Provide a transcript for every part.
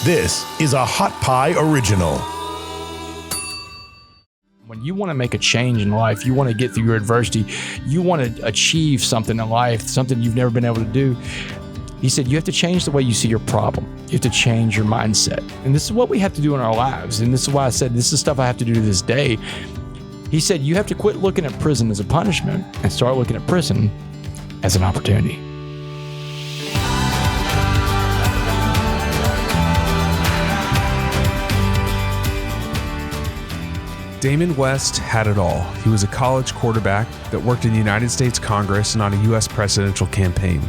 This is a Hot Pie Original. When you want to make a change in life, you want to get through your adversity, you want to achieve something in life, something you've never been able to do. He said, you have to change the way you see your problem. You have to change your mindset. And this is what we have to do in our lives. And this is why I said, this is stuff I have to do to this day. He said, you have to quit looking at prison as a punishment and start looking at prison as an opportunity. Damon West had it all. He was a college quarterback that worked in the United States Congress and on a U.S. presidential campaign.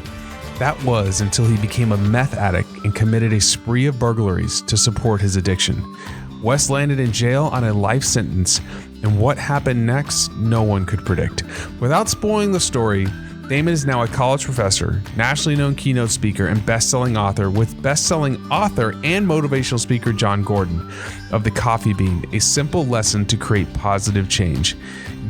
That was until he became a meth addict and committed a spree of burglaries to support his addiction. West landed in jail on a life sentence, and what happened next, no one could predict. Without spoiling the story, Damon is now a college professor, nationally known keynote speaker, and best-selling author with best-selling author and motivational speaker John Gordon of The Coffee Bean, a simple lesson to create positive change.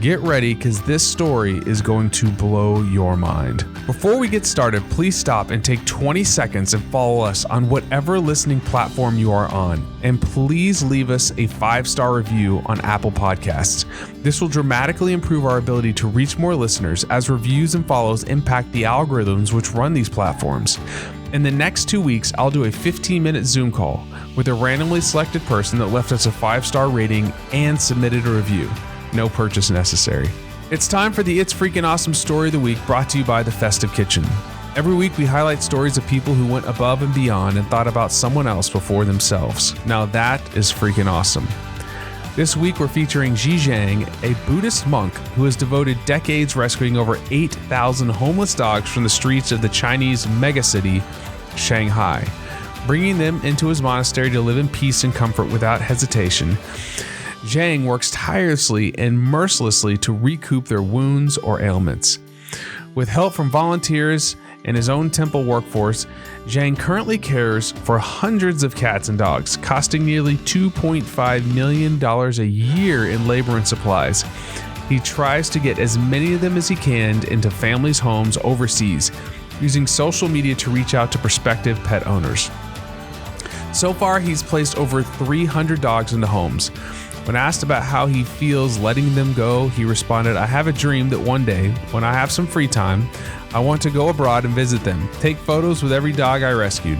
Get ready, because this story is going to blow your mind. Before we get started, please stop and take 20 seconds and follow us on whatever listening platform you are on. And please leave us a 5-star review on Apple Podcasts. This will dramatically improve our ability to reach more listeners, as reviews and follows impact the algorithms which run these platforms. In the next 2 weeks, I'll do a 15-minute Zoom call with a randomly selected person that left us a 5-star rating and submitted a review. No purchase necessary. It's time for the It's Freaking Awesome Story of the Week, brought to you by The Festive Kitchen. Every week we highlight stories of people who went above and beyond and thought about someone else before themselves. Now that is freaking awesome. This week we're featuring Ji Zhang, a Buddhist monk who has devoted decades rescuing over 8,000 homeless dogs from the streets of the Chinese megacity, Shanghai, bringing them into his monastery to live in peace and comfort without hesitation. Zhang works tirelessly and mercilessly to recoup their wounds or ailments. With help from volunteers and his own temple workforce, Zhang currently cares for hundreds of cats and dogs, costing nearly $2.5 million a year in labor and supplies. He tries to get as many of them as he can into families' homes overseas, using social media to reach out to prospective pet owners. So far, he's placed over 300 dogs into homes. When asked about how he feels letting them go, he responded, "I have a dream that one day, when I have some free time, I want to go abroad and visit them, take photos with every dog I rescued.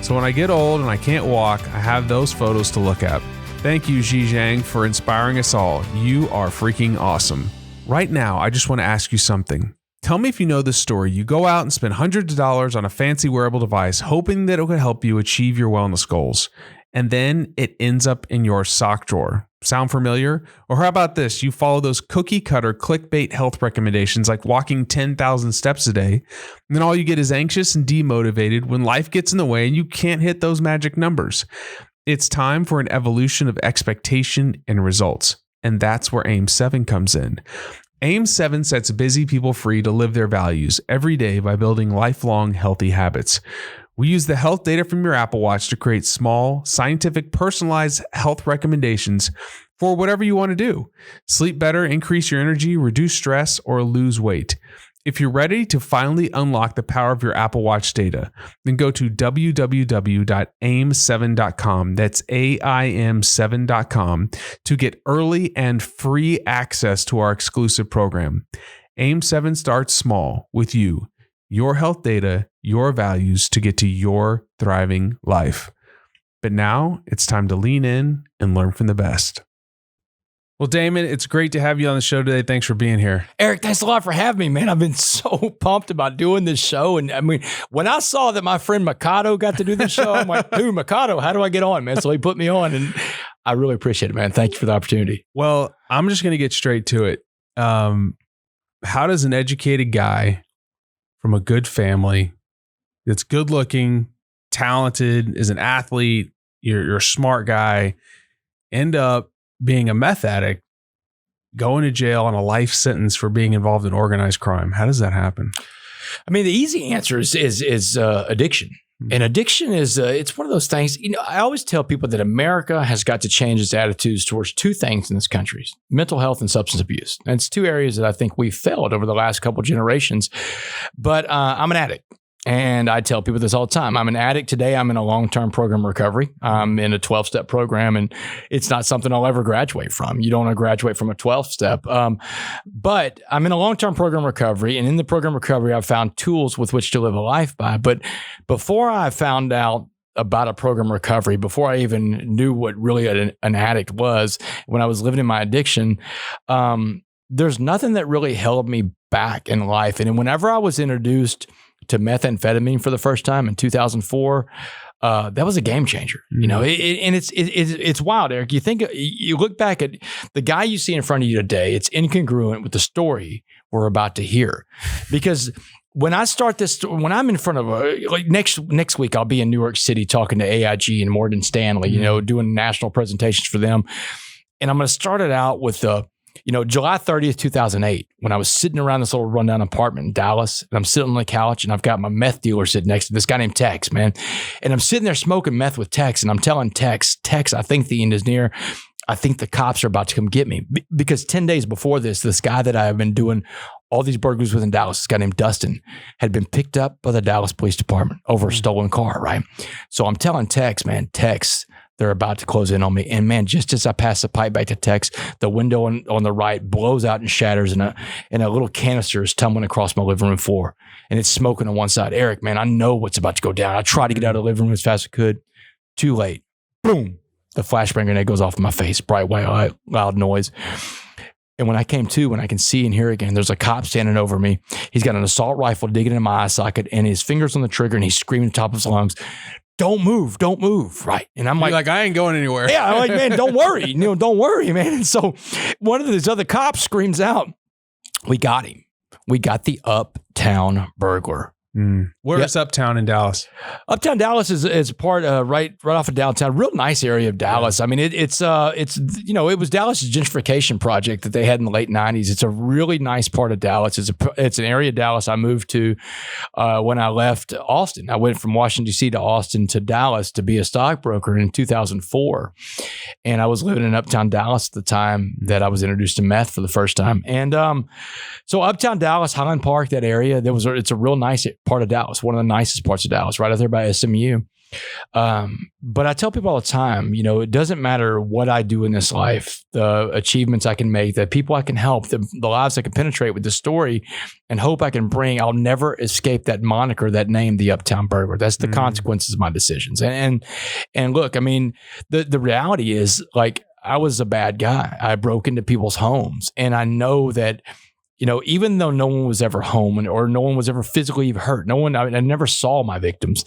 So when I get old and I can't walk, I have those photos to look at." Thank you, Ji Zhang, for inspiring us all. You are freaking awesome. Right now, I just want to ask you something. Tell me if you know this story. You go out and spend hundreds of dollars on a fancy wearable device, hoping that it will help you achieve your wellness goals. And then it ends up in your sock drawer. Sound familiar? Or how about this? You follow those cookie cutter clickbait health recommendations like walking 10,000 steps a day, and then all you get is anxious and demotivated when life gets in the way and you can't hit those magic numbers. It's time for an evolution of expectation and results. And that's where AIM 7 comes in. AIM 7 sets busy people free to live their values every day by building lifelong healthy habits. We use the health data from your Apple Watch to create small, scientific, personalized health recommendations for whatever you want to do. Sleep better, increase your energy, reduce stress, or lose weight. If you're ready to finally unlock the power of your Apple Watch data, then go to www.aim7.com. That's AIM7.com to get early and free access to our exclusive program. AIM 7 starts small with you. Your health data, your values to get to your thriving life. But now it's time to lean in and learn from the best. Well, Damon, it's great to have you on the show today. Thanks for being here. Eric, thanks a lot for having me, man. I've been so pumped about doing this show. And I mean, when I saw that my friend Mikado got to do this show, I'm like, who, Mikado? How do I get on, man? So he put me on, and I really appreciate it, man. Thank you for the opportunity. Well, I'm just going to get straight to it. How does an educated guy from a good family that's good looking, talented, is an athlete, you're a smart guy, end up being a meth addict, going to jail on a life sentence for being involved in organized crime? How does that happen? I mean, the easy answer is addiction. And addiction is, it's one of those things, you know, I always tell people that America has got to change its attitudes towards two things in this country: mental health and substance abuse. And it's two areas that I think we've failed over the last couple of generations. But I'm an addict. And I tell people this all the time. I'm an addict today. I'm in a long-term program recovery. I'm in a 12-step program, and it's not something I'll ever graduate from. You don't want to graduate from a 12-step. But I'm in a long-term program recovery, and in the program recovery, I've found tools with which to live a life by. But before I found out about a program recovery, before I even knew what really an addict was, when I was living in my addiction, there's nothing that really held me back in life. And whenever I was introduced to methamphetamine for the first time in 2004, that was a game changer. You know, it's wild, Eric. You look back at the guy you see in front of you today, it's incongruent with the story we're about to hear. Because when I start this, when I'm in front of like next week, I'll be in New York City talking to AIG and Morgan Stanley, you know, doing national presentations for them. And I'm going to start it out with July 30th, 2008, when I was sitting around this little rundown apartment in Dallas, and I'm sitting on the couch, and I've got my meth dealer sitting next to this guy named Tex, man. And I'm sitting there smoking meth with Tex, and I'm telling Tex, I think the end is near. I think the cops are about to come get me. Because 10 days before this guy that I have been doing all these burglaries with in Dallas, this guy named Dustin, had been picked up by the Dallas Police Department over a stolen car, right? So I'm telling Tex, man, they're about to close in on me. And man, just as I pass the pipe back to Tex, the window on the right blows out and shatters, and a little canister is tumbling across my living room floor. And it's smoking on one side. Eric, man, I know what's about to go down. I try to get out of the living room as fast as I could. Too late. Boom. The flashbang grenade goes off in my face. Bright white, loud noise. And when I came to, when I can see and hear again, there's a cop standing over me. He's got an assault rifle digging in my eye socket, and his fingers on the trigger, and he's screaming at the top of his lungs, don't move, right? And I'm like, I ain't going anywhere. Yeah, I'm like, man, don't worry. Don't worry, man. And so one of these other cops screams out, we got him. We got the Uptown burglar. Where is Uptown in Dallas? Uptown Dallas is part right off of downtown. Real nice area of Dallas. I mean, it was Dallas's gentrification project that they had in the late 90s. It's a really nice part of Dallas. It's an area of Dallas I moved to when I left Austin. I went from Washington D.C. to Austin to Dallas to be a stockbroker in 2004, and I was living in Uptown Dallas at the time that I was introduced to meth for the first time. And so Uptown Dallas, Highland Park, that area, it's a real nice part of Dallas, one of the nicest parts of Dallas, right out there by SMU. But I tell people all the time, it doesn't matter what I do in this life, the achievements I can make, the people I can help, the lives I can penetrate with the story and hope I can bring. I'll never escape that moniker, that name, the Uptown burglar. That's the consequences of my decisions. And look, I mean, the reality is, like, I was a bad guy. I broke into people's homes, and I know that, even though no one was ever home or no one was ever physically hurt, I never saw my victims.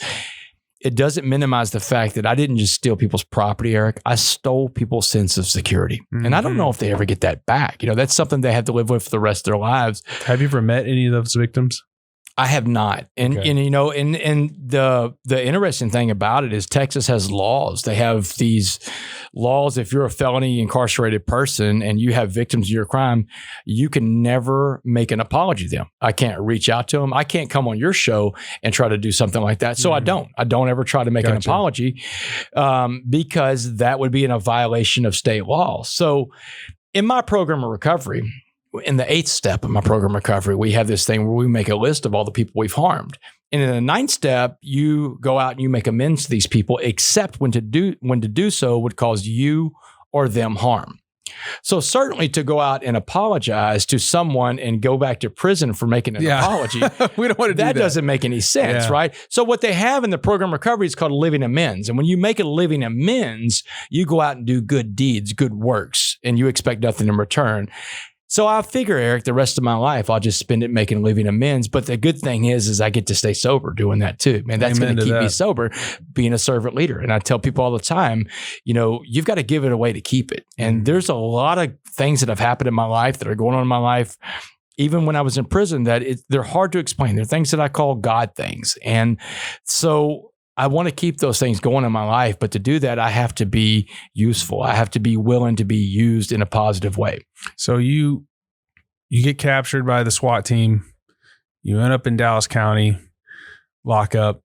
It doesn't minimize the fact that I didn't just steal people's property, Eric. I stole people's sense of security. And I don't know if they ever get that back. That's something they have to live with for the rest of their lives. Have you ever met any of those victims? I have not. And the interesting thing about it is Texas has laws. They have these laws. If you're a felony incarcerated person and you have victims of your crime, you can never make an apology to them. I can't reach out to them. I can't come on your show and try to do something like that. So I don't ever try to make an apology because that would be in a violation of state law. So in my program of recovery, in the 8th step of my program recovery, we have this thing where we make a list of all the people we've harmed. And in the 9th step, you go out and you make amends to these people, except when to do so would cause you or them harm. So certainly to go out and apologize to someone and go back to prison for making an apology, we don't want to do that. That doesn't make any sense, right? So what they have in the program recovery is called living amends. And when you make a living amends, you go out and do good deeds, good works, and you expect nothing in return. So I figure, Eric, the rest of my life, I'll just spend it making living amends. But the good thing is I get to stay sober doing that too. Man, that's going to keep me sober, being a servant leader. And I tell people all the time, you've got to give it away to keep it. And there's a lot of things that have happened in my life that are going on in my life, even when I was in prison, that they're hard to explain. They're things that I call God things. And so I want to keep those things going in my life, but to do that, I have to be useful. I have to be willing to be used in a positive way. So you get captured by the SWAT team. You end up in Dallas County lockup.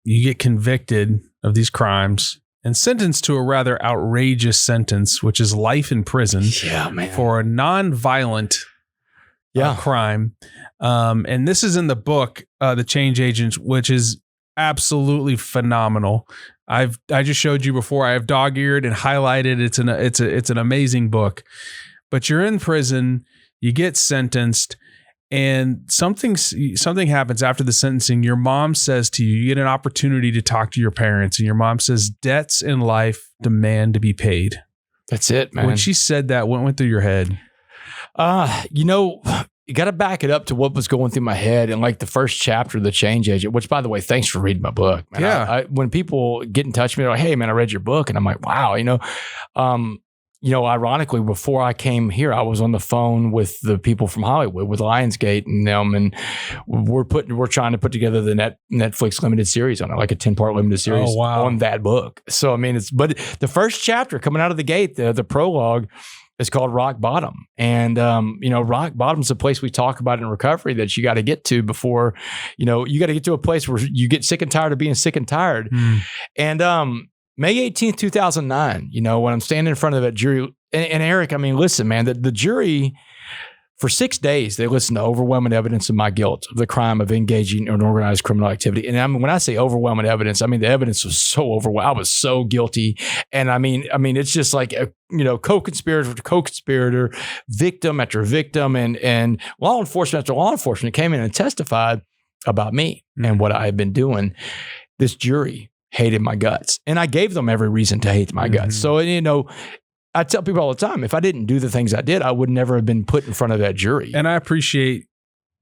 You get convicted of these crimes and sentenced to a rather outrageous sentence, which is life in prison for a nonviolent crime. And this is in the book, The Change Agents, which is absolutely phenomenal. I just showed you before. I have dog-eared and highlighted. It's an amazing book. But you're in prison, you get sentenced, and something happens after the sentencing. Your mom says to you, you get an opportunity to talk to your parents, and your mom says, debts in life demand to be paid. That's it, man. When she said that, what went through your head? You got to back it up to what was going through my head. And like the first chapter of The Change Agent, which, by the way, thanks for reading my book, man. Yeah. When people get in touch with me, they're like, hey, man, I read your book. And I'm like, wow, ironically, before I came here, I was on the phone with the people from Hollywood, with Lionsgate and them, and we're trying to put together the Netflix limited series on it, like a 10-part limited series on that book. So I mean, but the first chapter coming out of the gate, the prologue, is called Rock Bottom, and Rock Bottom's a place we talk about in recovery that you got to get to before, you got to get to a place where you get sick and tired of being sick and tired, and May 18th, 2009, when I'm standing in front of that jury, and Eric, I mean, listen, man, the jury, for 6 days, they listened to overwhelming evidence of my guilt of the crime of engaging in organized criminal activity. And when I say overwhelming evidence, I mean, the evidence was so overwhelming. I was so guilty. And I mean, it's just like, co-conspirator after co-conspirator, victim after victim, and law enforcement after law enforcement came in and testified about me and what I had been doing. This jury hated my guts, and I gave them every reason to hate my guts. So, I tell people all the time, if I didn't do the things I did, I would never have been put in front of that jury. And I appreciate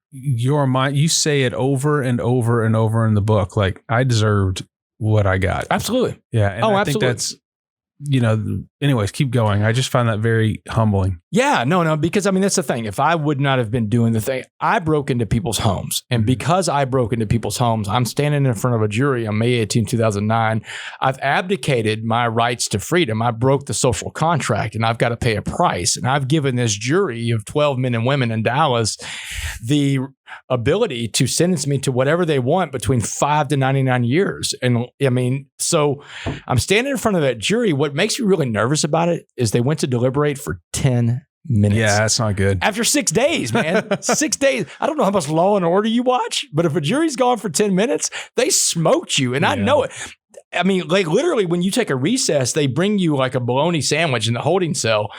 your mind. You say it over and over and over in the book. Like, I deserved what I got. Absolutely. Yeah. And I think that's, anyways, keep going. I just find that very humbling. Yeah, no, because I mean, that's the thing. If I would not have been doing the thing, I broke into people's homes. And because I broke into people's homes, I'm standing in front of a jury on May 18, 2009. I've abdicated my rights to freedom. I broke the social contract, and I've got to pay a price. And I've given this jury of 12 men and women in Dallas the ability to sentence me to whatever they want between 5 to 99 years. And I mean, so I'm standing in front of that jury. What makes me really nervous about it is they went to deliberate for 10 minutes. Yeah, that's not good. After 6 days, man. 6 days. I don't know how much Law and Order you watch, but if a jury's gone for 10 minutes, they smoked you. And I know it. I mean, like literally when you take a recess, they bring you like a bologna sandwich in the holding cell.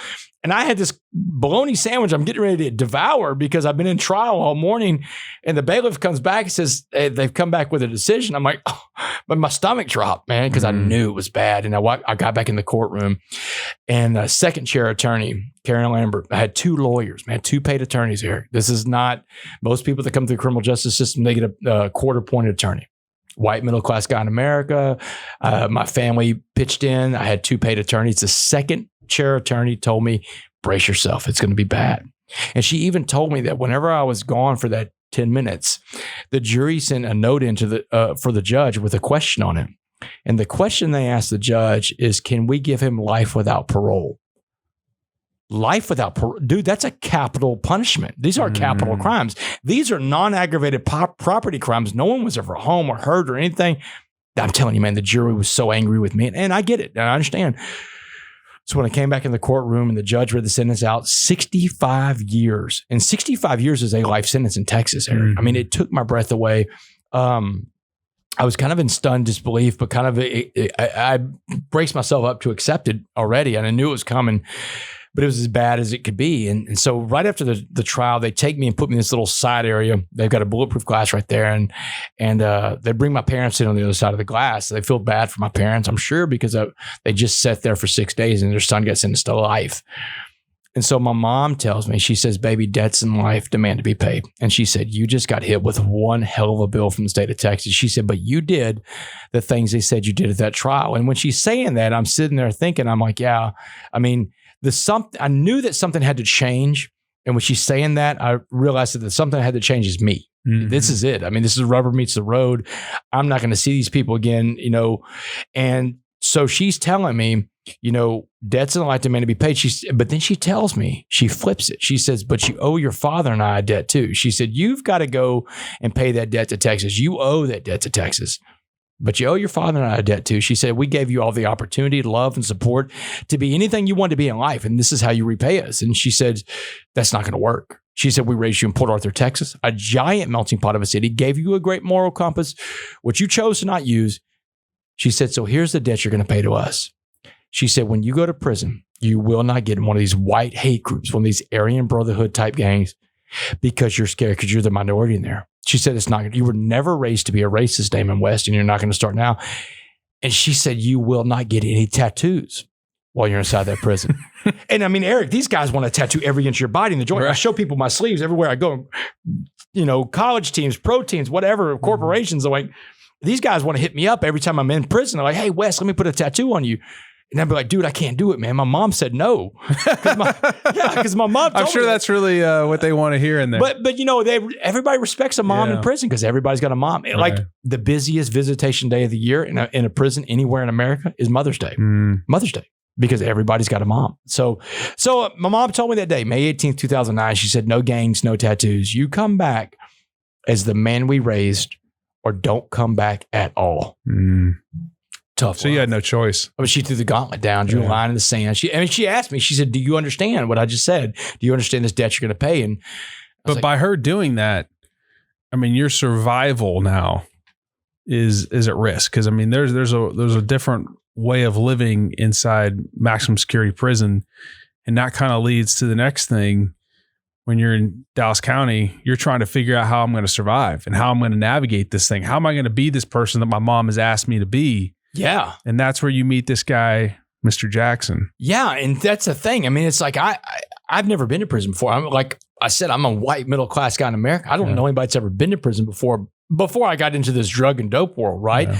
And I had this bologna sandwich I'm getting ready to devour because I've been in trial all morning. And the bailiff comes back and says, hey, they've come back with a decision. I'm like, oh, but my stomach dropped, man, because I knew it was bad. And I got back in the courtroom, and the second chair attorney, Karen Lambert, I had 2 lawyers, man, 2 paid attorneys here. This is not most people that come through the criminal justice system, they get a court-appointed attorney. White middle-class guy in America. My family pitched in. I had 2 paid attorneys. The second chair attorney told me, brace yourself, it's going to be bad. And she even told me that whenever I was gone for that 10 minutes, the jury sent a note into for the judge with a question on it. And the question they asked the judge is, can we give him life without parole? Life without parole. Dude, that's a capital punishment. These are capital crimes. These are non-aggravated property crimes. No one was ever home or hurt or anything. I'm telling you, man, the jury was so angry with me. And I get it. And I understand. So when I came back in the courtroom and the judge read the sentence out, 65 years. And 65 years is a life sentence in Texas, Eric. I mean, it took my breath away. I was kind of in stunned disbelief, but kind of I braced myself up to accept it already. And I knew it was coming, but it was as bad as it could be. And so right after the trial, they take me and put me in this little side area. They've got a bulletproof glass right there. And they bring my parents in on the other side of the glass. They feel bad for my parents, I'm sure, because they just sat there for 6 days and their son got sentenced to life. And so my mom tells me, she says, baby, debts in life demand to be paid. And she said, you just got hit with one hell of a bill from the state of Texas. She said, but you did the things they said you did at that trial. And when she's saying that, I'm sitting there thinking, I'm like, yeah, I mean, I knew that something had to change. And when she's saying that, I realized that something had to change is me. This is it. I mean, this is rubber meets the road. I'm not going to see these people again, And so she's telling me, debts in life demand to be paid. But then she tells me, she flips it. She says, but you owe your father and I a debt too. She said, you've got to go and pay that debt to Texas. You owe that debt to Texas. But you owe your father and I a debt too. She said, we gave you all the opportunity, love, and support to be anything you want to be in life. And this is how you repay us. And she said, that's not going to work. She said, we raised you in Port Arthur, Texas, a giant melting pot of a city, gave you a great moral compass, which you chose to not use. She said, so here's the debt you're going to pay to us. She said, when you go to prison, you will not get in one of these white hate groups, one of these Aryan Brotherhood type gangs, because you're scared because you're the minority in there. She said, it's not, you were never raised to be a racist, Damon West, and you're not going to start now. And she said, you will not get any tattoos while you're inside that prison. And I mean, Eric, these guys want to tattoo every inch of your body in the joint. Right. I show people my sleeves everywhere I go, college teams, pro teams, whatever, corporations. I'm like, these guys want to hit me up every time I'm in prison. They're like, hey, Wes, let me put a tattoo on you. And I'd be like, dude, I can't do it, man. My mom said no. Because my mom told I'm sure me that's really what they want to hear in there. But everybody respects a mom in prison because everybody's got a mom. Right. Like the busiest visitation day of the year in a prison anywhere in America is Mother's Day. Mother's Day. Because everybody's got a mom. So my mom told me that day, May 18th, 2009, she said, no gangs, no tattoos. You come back as the man we raised or don't come back at all. Tough. So you had no choice. I mean, she threw the gauntlet down, drew a line in the sand. She asked me, she said, do you understand what I just said? Do you understand this debt you're going to pay? And but by her doing that, I mean, your survival now is at risk. Because I mean, there's a different way of living inside maximum security prison. And that kind of leads to the next thing. When you're in Dallas County, you're trying to figure out how I'm going to survive and how I'm going to navigate this thing. How am I going to be this person that my mom has asked me to be? Yeah. And that's where you meet this guy, Mr. Jackson. Yeah. And that's the thing. I mean, it's like, I've never been to prison before. I'm like I said, I'm a white middle-class guy in America. I don't know anybody that's ever been to prison before I got into this drug and dope world. Right. Yeah.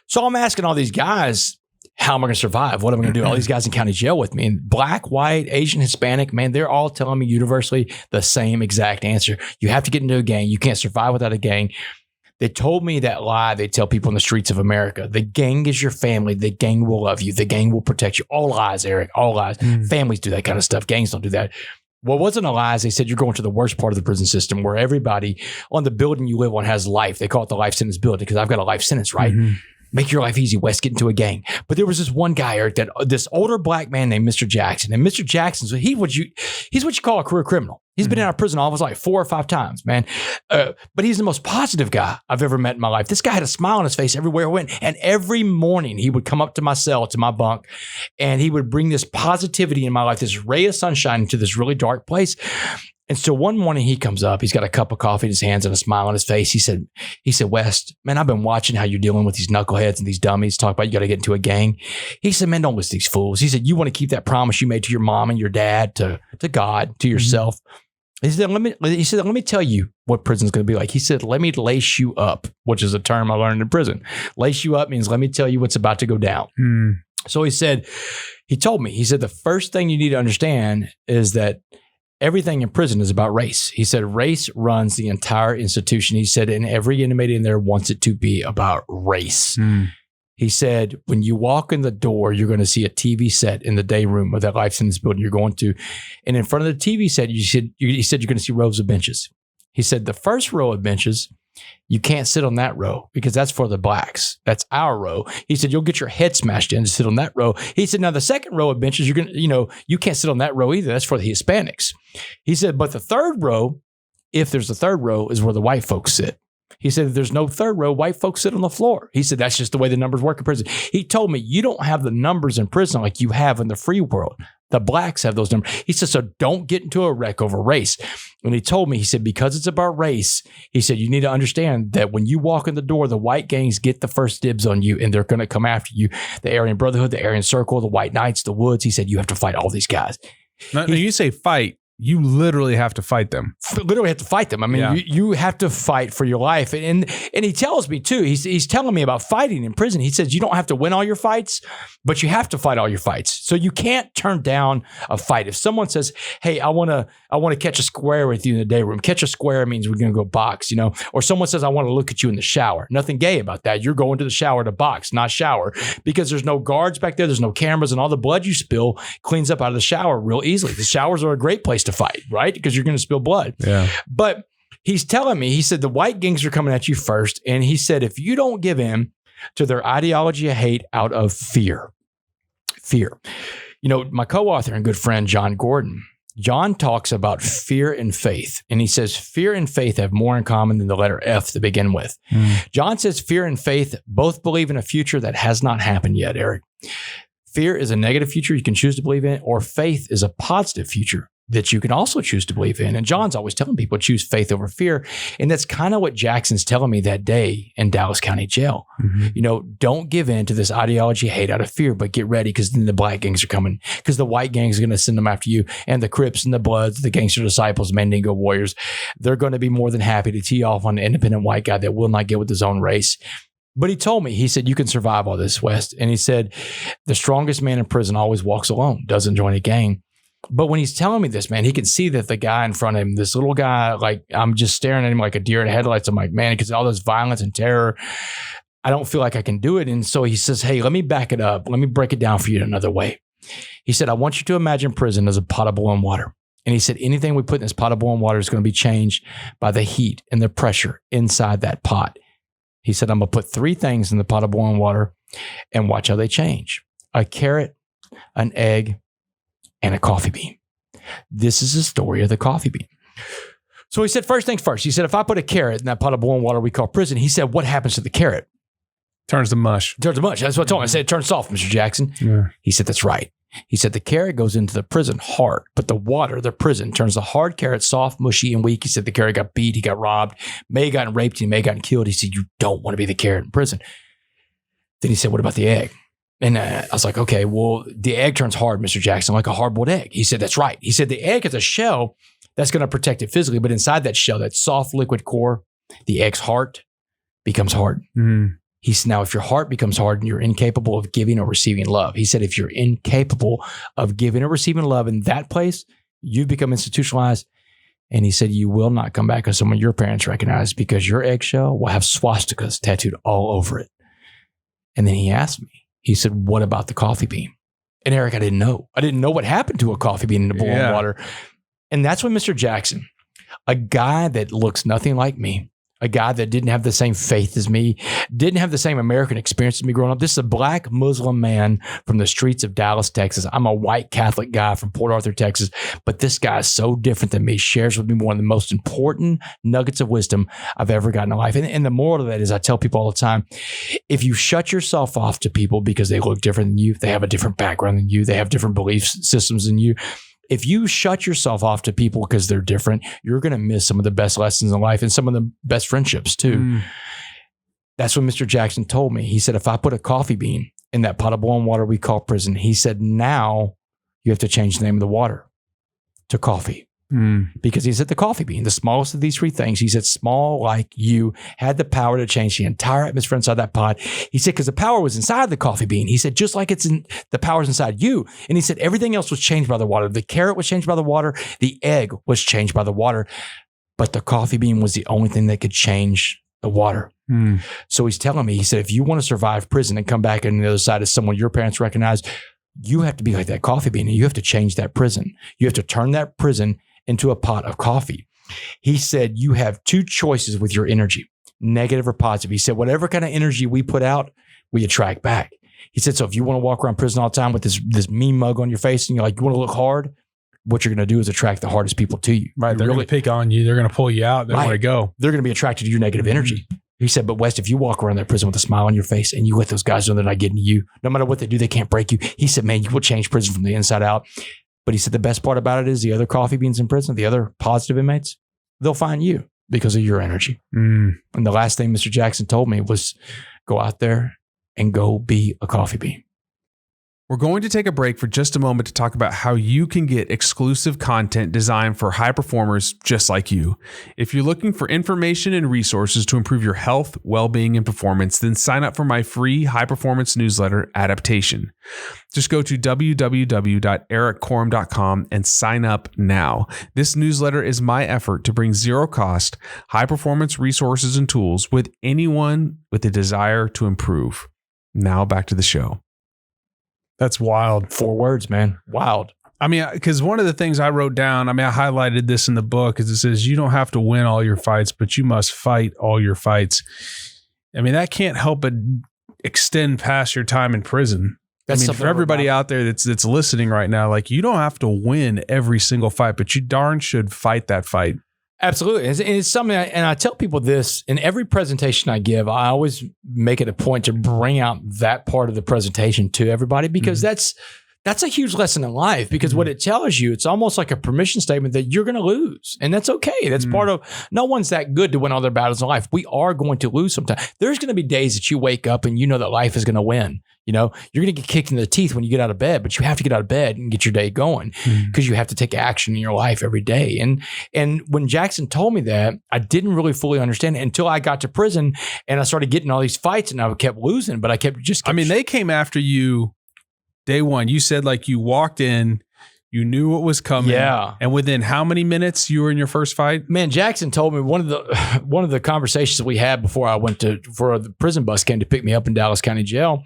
So I'm asking all these guys, how am I going to survive? What am I going to do? All these guys in county jail with me, and black, white, Asian, Hispanic, man, they're all telling me universally the same exact answer. You have to get into a gang. You can't survive without a gang. They told me that lie they tell people in the streets of America. The gang is your family. The gang will love you. The gang will protect you. All lies, Eric. All lies. Families do that kind of stuff. Gangs don't do that. What wasn't a lie is they said you're going to the worst part of the prison system where everybody on the building you live on has life. They call it the life sentence building because I've got a life sentence, right? Make your life easy, Wes. Get into a gang. But there was this one guy, Eric, this older black man named Mr. Jackson. And Mr. Jackson, so he's what you call a career criminal. He's been out of prison all of his life 4 or 5 times, man. But he's the most positive guy I've ever met in my life. This guy had a smile on his face everywhere I went. And every morning he would come up to my cell, to my bunk, and he would bring this positivity in my life, this ray of sunshine into this really dark place. And so one morning he comes up, he's got a cup of coffee in his hands and a smile on his face. He said, West, man, I've been watching how you're dealing with these knuckleheads and these dummies talk about you got to get into a gang. He said, man, don't listen to these fools. He said, you want to keep that promise you made to your mom and your dad, to God, to yourself. He said, let me tell you what prison's going to be like. He said, let me lace you up, which is a term I learned in prison. Lace you up means let me tell you what's about to go down. So he said, the first thing you need to understand is that everything in prison is about race. He said, race runs the entire institution. He said, and every inmate in there wants it to be about race. He said, when you walk in the door, you're going to see a TV set in the day room of that life sentence building you're going to. And in front of the TV set, he said you're going to see rows of benches. He said, the first row of benches, you can't sit on that row because that's for the blacks. That's our row. He said, you'll get your head smashed in to sit on that row. He said, now the second row of benches, you can't sit on that row either. That's for the Hispanics. He said, but the third row, if there's a third row, is where the white folks sit. He said, if there's no third row, white folks sit on the floor. He said, that's just the way the numbers work in prison. He told me, you don't have the numbers in prison like you have in the free world. The blacks have those numbers. He said, so don't get into a wreck over race. And he told me, he said, because it's about race, he said, you need to understand that when you walk in the door, the white gangs get the first dibs on you and they're going to come after you. The Aryan Brotherhood, the Aryan Circle, the White Knights, the Woods. He said, you have to fight all these guys. Now, you say fight. You literally have to fight them. Literally have to fight them. I mean, you have to fight for your life. And he tells me too, he's telling me about fighting in prison. He says, you don't have to win all your fights, but you have to fight all your fights. So you can't turn down a fight. If someone says, hey, I want to catch a square with you in the day room. Catch a square means we're going to go box, or someone says, I want to look at you in the shower. Nothing gay about that. You're going to the shower to box, not shower, because there's no guards back there. There's no cameras, and all the blood you spill cleans up out of the shower real easily. The showers are a great place to fight, right? Because you're going to spill blood. Yeah. But he's telling me, he said, the white gangs are coming at you first. And he said, if you don't give in to their ideology of hate out of fear. My co-author and good friend, John Gordon, John talks about fear and faith, and he says fear and faith have more in common than the letter F to begin with. John says fear and faith both believe in a future that has not happened yet, Eric. Fear is a negative future you can choose to believe in, or faith is a positive future that you can also choose to believe in. And John's always telling people choose faith over fear. And that's kind of what Jackson's telling me that day in Dallas County Jail. Don't give in to this ideology of hate out of fear, but get ready because then the black gangs are coming, because the white gangs are going to send them after you, and the Crips and the Bloods, the Gangster Disciples, Mandingo Warriors, they're going to be more than happy to tee off on an independent white guy that will not get with his own race. But he told me, he said, you can survive all this, West. And he said, the strongest man in prison always walks alone, doesn't join a gang. But when he's telling me this, man, he can see that the guy in front of him, this little guy, like I'm just staring at him like a deer in the headlights. I'm like, man, because all this violence and terror, I don't feel like I can do it. And so he says, hey, let me back it up. Let me break it down for you another way. He said, I want you to imagine prison as a pot of boiling water. And he said, anything we put in this pot of boiling water is going to be changed by the heat and the pressure inside that pot. He said, I'm going to put 3 things in the pot of boiling water and watch how they change. A carrot, an egg, and a coffee bean. This is the story of the coffee bean. So he said, first things first. He said, if I put a carrot in that pot of boiling water we call prison, he said, what happens to the carrot? Turns to mush. Turns to mush. That's what I told him. I said, it turns soft, Mr. Jackson. Yeah. He said, that's right. He said, the carrot goes into the prison hard, but the water, the prison, turns the hard carrot soft, mushy, and weak. He said, the carrot got beat. He got robbed. May have gotten raped. He may have gotten killed. He said, you don't want to be the carrot in prison. Then he said, what about the egg? And I was like, okay, well, the egg turns hard, Mr. Jackson, like a hard-boiled egg. He said, that's right. He said, the egg is a shell that's going to protect it physically, but inside that shell, that soft liquid core, the egg's heart becomes hard. He said, now, if your heart becomes hard and you're incapable of giving or receiving love, he said, if you're incapable of giving or receiving love in that place, you've become institutionalized. And he said, you will not come back as someone your parents recognize because your eggshell will have swastikas tattooed all over it. And then he asked me, he said, what about the coffee bean? And Eric, I didn't know. I didn't know what happened to a coffee bean in the boiling water. And that's when Mr. Jackson, a guy that looks nothing like me, a guy that didn't have the same faith as me, didn't have the same American experience as me growing up. This is a black Muslim man from the streets of Dallas, Texas. I'm a white Catholic guy from Port Arthur, Texas. But this guy is so different than me, shares with me one of the most important nuggets of wisdom I've ever gotten in life. And the moral of that is I tell people all the time, if you shut yourself off to people because they look different than you, they have a different background than you, they have different belief systems than you, if you shut yourself off to people because they're different, you're going to miss some of the best lessons in life and some of the best friendships too. That's what Mr. Jackson told me. He said, if I put a coffee bean in that pot of boiling water we call prison, he said, now you have to change the name of the water to coffee. Because he said the coffee bean, the smallest of these 3 things, he said, small like you, had the power to change the entire atmosphere inside that pot. He said, because the power was inside the coffee bean. He said, just like the power's inside you. And he said, everything else was changed by the water. The carrot was changed by the water. The egg was changed by the water. But the coffee bean was the only thing that could change the water. So he's telling me, he said, if you want to survive prison and come back on the other side as someone your parents recognize, you have to be like that coffee bean and you have to change that prison. You have to turn that prison into a pot of coffee. He said, you have 2 choices with your energy, negative or positive. He said, whatever kind of energy we put out, we attract back. He said, so if you want to walk around prison all the time with this mean mug on your face and you're like, you want to look hard, what you're going to do is attract the hardest people to you. Right. They're going to pick on you. They're going to pull you out. They want to go. They're going to be attracted to your negative energy. He said, but West, if you walk around that prison with a smile on your face and you let those guys know they're not getting to you, no matter what they do, they can't break you. He said, man, you will change prison from the inside out. But he said the best part about it is the other coffee beans in prison, the other positive inmates, they'll find you because of your energy. And the last thing Mr. Jackson told me was go out there and go be a coffee bean. We're going to take a break for just a moment to talk about how you can get exclusive content designed for high performers just like you. If you're looking for information and resources to improve your health, well-being, and performance, then sign up for my free high-performance newsletter, Adaptation. Just go to www.ericcorum.com and sign up now. This newsletter is my effort to bring zero-cost, high-performance resources and tools with anyone with a desire to improve. Now back to the show. That's wild. 4 words, man. Wild. I mean, because one of the things I wrote down, I highlighted this in the book, is it says you don't have to win all your fights, but you must fight all your fights. I mean, that can't help but extend past your time in prison. That's I mean, something for everybody about- out there that's listening right now, like you don't have to win every single fight, but you darn should fight that fight. Absolutely. It's something, and I tell people this in every presentation I give, I always make it a point to bring out that part of the presentation to everybody, because that's a huge lesson in life, because what it tells you, it's almost like a permission statement that you're going to lose. And that's okay. That's part of, no one's that good to win all their battles in life. We are going to lose sometimes. There's going to be days that you wake up and you know that life is going to win. You know, you're going to get kicked in the teeth when you get out of bed, but you have to get out of bed and get your day going, because you have to take action in your life every day. And when Jackson told me that, I didn't really fully understand it until I got to prison and I started getting all these fights, and I kept losing, but I kept they came after you day one. You said like you walked in, you knew what was coming. Yeah. And within how many minutes you were in your first fight? Man, Jackson told me one of the conversations we had before I went before the prison bus came to pick me up in Dallas County Jail.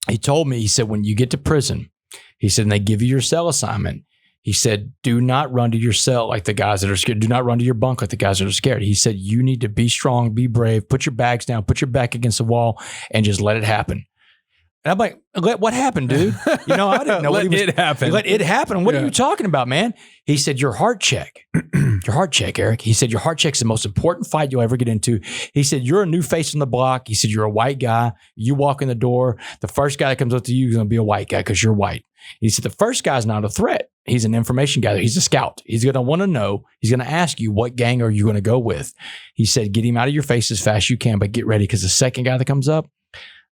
He told me, he said, when you get to prison, he said, and they give you your cell assignment, he said, do not run to your cell like the guys that are scared. Do not run to your bunk like the guys that are scared. He said, you need to be strong, be brave, put your bags down, put your back against the wall, and just let it happen. And I'm like, what happened, dude? You know, I didn't know what he was. Let it happen. Let it happen. What are you talking about, man? He said, your heart check. Your heart check, Eric. He said, your heart check's the most important fight you'll ever get into. He said, you're a new face on the block. He said, you're a white guy. You walk in the door. The first guy that comes up to you is going to be a white guy because you're white. He said, the first guy's not a threat. He's an information gatherer. He's a scout. He's going to want to know. He's going to ask you, what gang are you going to go with? He said, get him out of your face as fast as you can, but get ready, because the second guy that comes up,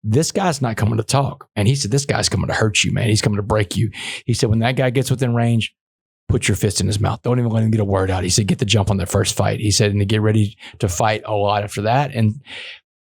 this guy's not coming to talk. And he said, this guy's coming to hurt you, man. He's coming to break you. He said, when that guy gets within range, put your fist in his mouth. Don't even let him get a word out. He said, get the jump on that first fight. He said, and to get ready to fight a lot after that. And